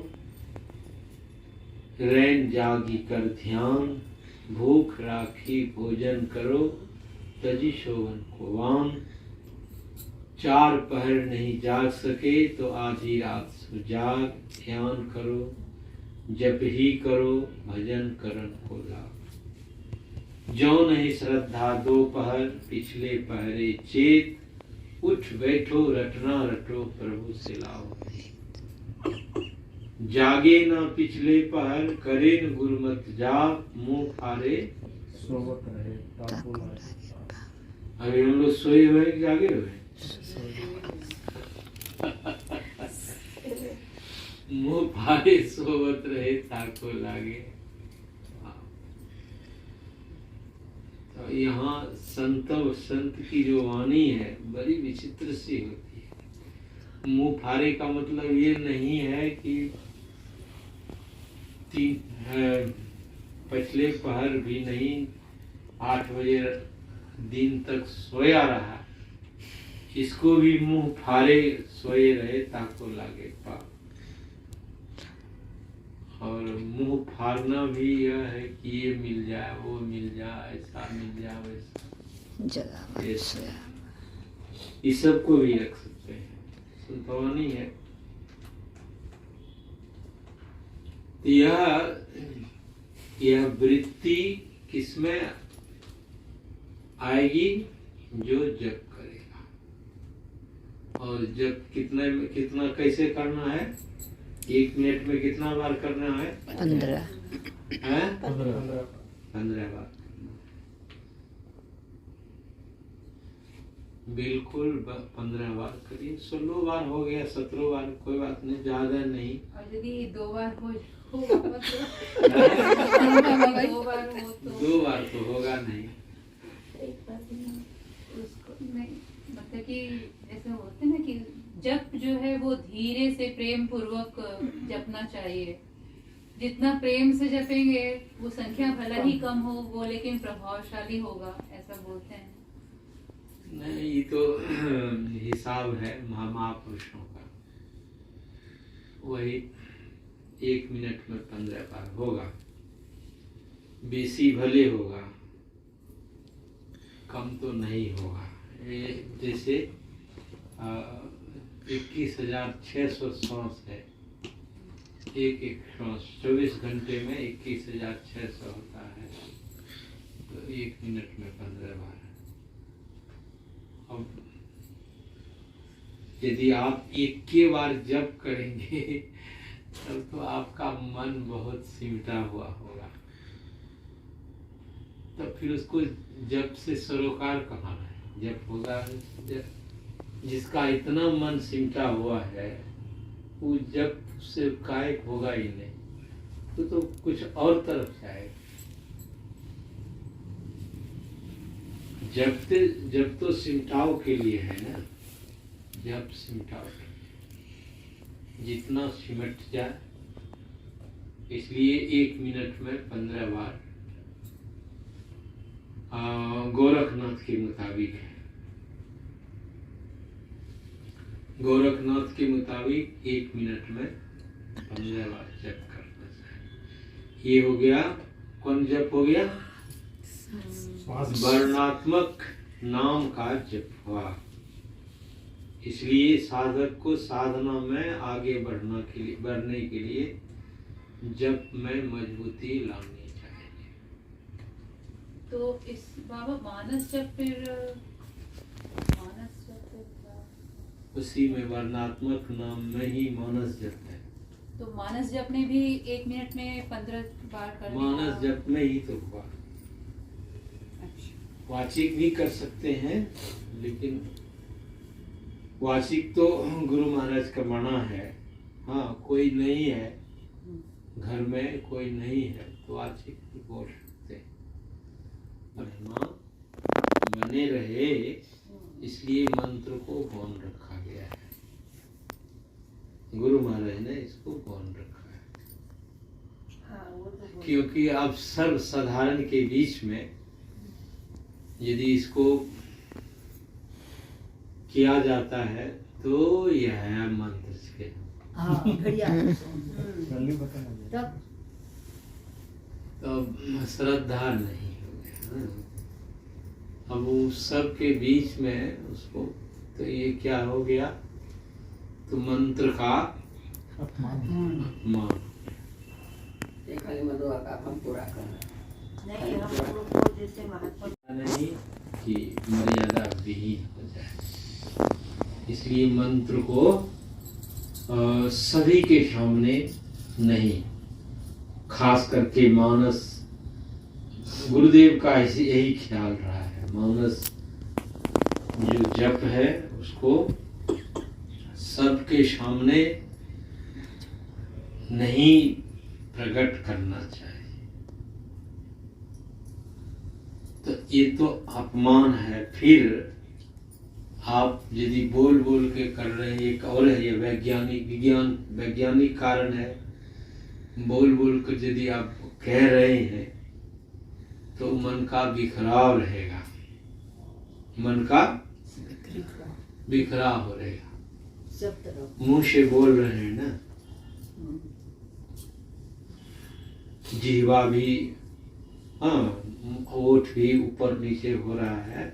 रैन जागी कर ध्यान, भूख राखी भोजन करो, तजी शोभन को वान। 4 पहर नहीं जाग सके तो आधी रात सुजाग, ध्यान करो जप ही करो, भजन करन को लाग। जो नहीं श्रद्धा 2 पहर, पिछले पहरे चेत, उठ बैठो रटना रटो प्रभु से लाओ। जागे न पिछले पहर, करे न गुरमत जाप, मुंह फारे सोवत रहे ताको लागे। अभी हम लोग सोए हुए हैं, जागे हुए हैं? मुंह फारे सोवत रहे ताको लागे। तो यहाँ संत की जो वाणी है बड़ी विचित्र सी होती है। मुंह फारे का मतलब ये नहीं है कि पिछले पहर भी नहीं, 8 बजे दिन तक सोया रहा, इसको भी मुंह फारे सोए रहे ताको लागे पाप। और मुंह फाड़ना भी यह है कि ये मिल जाए, वो मिल जाए, ऐसा मिल जाए, वैसा जगह ऐसा। इस सब को भी रख सकते हैं, संतवानी है। यह वृत्ति किसमें आएगी? जो जप करेगा। और जप कितना कैसे करना है? 1 मिनट में कितना बार करना है? 15 हैं? 15 बार। बिल्कुल 15 बार करिए। 16 बार हो गया, 17 बार, कोई बात नहीं, ज्यादा नहीं। और यदि 2 बार हो 2 बार हो तो 2 बार तो होगा नहीं। उसको नहीं, मतलब कि ऐसे होते ना कि जप जो है वो धीरे से प्रेम पूर्वक जपना चाहिए। जितना प्रेम से जपेंगे वो संख्या भला ही कम हो वो, लेकिन प्रभावशाली होगा, ऐसा बोलते हैं। नहीं, ये तो हिसाब है महापुरुषों का। वही 1 मिनट में 15 बार होगा, बेसी भले होगा, कम तो नहीं होगा। ये जैसे 21,600 श्वास है, एक श्वास 24 घंटे में 21,600 होता है, तो 1 मिनट में 15 बार। अब यदि आप एक के बार जप करेंगे तब तो आपका मन बहुत सिमटा हुआ होगा, तब फिर उसको जप से सरोकार कहाँ है? जप होगा जिसका इतना मन सिमटा हुआ है, वो जप से कायक होगा ही नहीं, तो कुछ और तरफ जाएगा। जब तो सिमटाव के लिए है ना, जब सिमटाव के लिए। जितना सिमट जाए, इसलिए 1 मिनट में 15 बार गोरखनाथ के मुताबिक है। गोरखनाथ के मुताबिक 1 मिनट में 15 बार जप करना चाहिए। ये हो गया, कौन जप हो गया? वर्णात्मक नाम का जप हुआ। इसलिए साधक को साधना में आगे बढ़ने के लिए जप में मजबूती लानी चाहिए। तो इस बाबा मानस जप फिर उसी में वर्णात्मक नाम में ही मानस जप है। तो मानस जप में भी 1 मिनट में 15 बार करने मानस जप में ही तो हुआ। वाचिक भी कर सकते हैं, लेकिन वाचिक तो गुरु महाराज का मना है। हाँ, कोई नहीं है घर में, कोई नहीं है तो वाचिक भी बोल सकते हैं। रहना बने रहे, इसलिए मंत्र को गौण रखा गया है। गुरु महाराज ने इसको गौण रखा है। क्योंकि अब सर्वसाधारण के बीच में यदि इसको किया जाता है तो यह है मंत्र से तब श्रद्धा नहीं हो गया। अब वो सब के बीच में उसको, तो ये क्या हो गया? तो मंत्र का अपमान। नहीं कि मर्यादा विहीन हो जाए, इसलिए मंत्र को सभी के सामने नहीं, खास करके मानस, गुरुदेव का यही ख्याल रहा है। मानस जो जप है उसको सबके सामने नहीं प्रकट करना चाहिए। तो ये तो अपमान है। फिर आप यदि बोल बोल के कर रहे हैं, एक और है, ये वैज्ञानिक कारण है। बोल बोल कर यदि आप कह रहे हैं तो मन का बिखराव रहेगा, मन का बिखराव हो रहेगा। मुंह से बोल रहे हैं ना, जीवा भी, हाँ, ओठ भी ऊपर नीचे हो रहा है,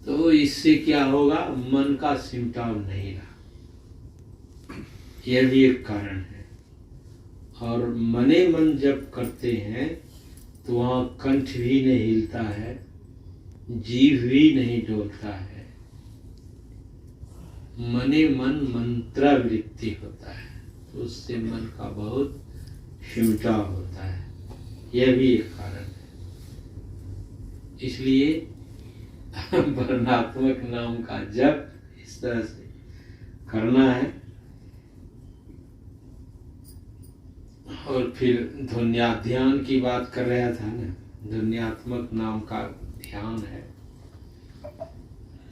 तो इससे क्या होगा? मन का सिमटाव नहीं रहा। यह भी एक कारण है। और मने मन जब करते हैं तो वहाँ कंठ भी नहीं हिलता है, जीभ भी नहीं डोलता है, मने मन मंत्रावृत्ति होता है, तो उससे मन का बहुत सिमटाव होता है। यह भी एक कारण है। इसलिए वर्णात्मक नाम का जप इस तरह से करना है। और फिर ध्यान की बात कर रहा था ना, ध्वन्यात्मक नाम का ध्यान है।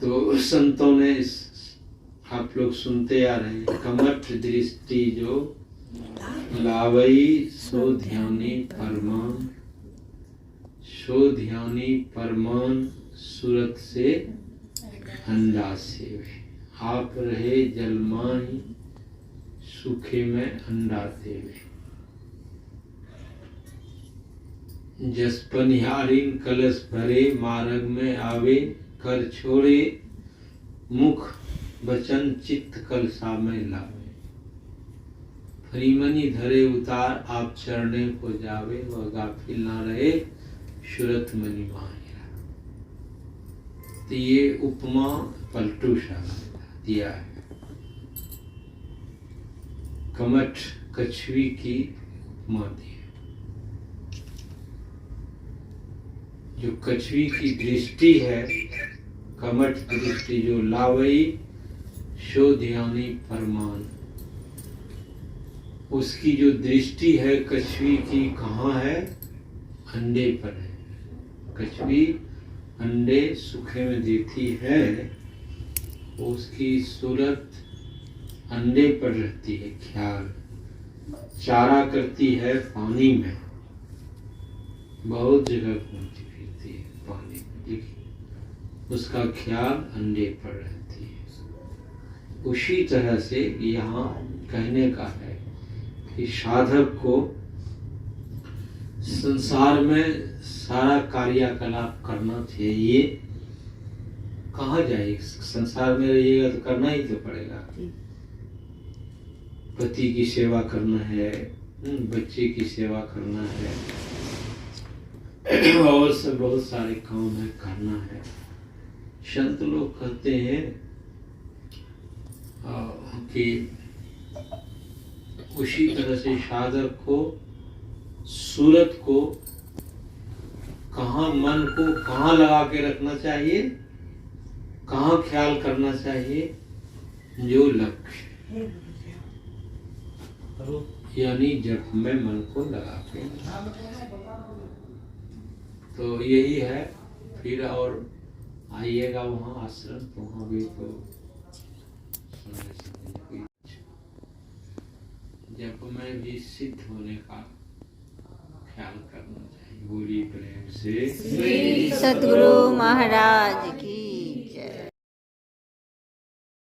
तो संतों ने आप लोग सुनते आ रहे हैं, कमठ दृष्टि जो लावई सो ध्यानी परमान, सो ध्यानी परमान सूरत से अंडा सेवे, आप रहे जलमाही सूखे में अंडा देवे। जस पनिहारिन कलश भरे, मार्ग में आवे कर छोड़े, मुख वचन चित्त कलसा में लावे, फरीमनी धरे उतार, आप चरणे को जावे, वह गाफिल ना रहे सुरत मनी माहिरा। तो ये उपमा पलटू सा दिया है। कमठ कछुई की उपमा दी है। जो कछुई की दृष्टि है, कमठ दृष्टि जो लावई शो ध्यानी परमान, उसकी जो दृष्टि है कछुई की कहाँ है? अंडे पर है। कछुई अंडे सूखे में देती है, उसकी सूरत अंडे पर रहती है ख्याल, चारा करती है पानी में, बहुत जगह घूमती फिरती है पानी में, लेकिन उसका ख्याल अंडे पर रहती है। उसी तरह से यहाँ कहने का है कि साधक को संसार में सारा कार्यकलाप करना चाहिए। कहाँ जाए, संसार में रहिएगा तो करना ही तो पड़ेगा। पति की सेवा करना है, बच्चे की सेवा करना है, और सब बहुत सारे काम है करना है। संत लोग कहते हैं कि उसी तरह से साधक को सूरत को कहाँ, मन को कहाँ लगा के रखना चाहिए, कहाँ ख्याल करना चाहिए, जो लक्ष्य यानी जप में मन को लगा के, तो यही है। फिर और आइएगा वहाँ आश्रम, तो वहाँ भी तो जप में भी सिद्ध होने का ख्याल करना चाहिए। बोली प्रेम से सतगुरु महाराज की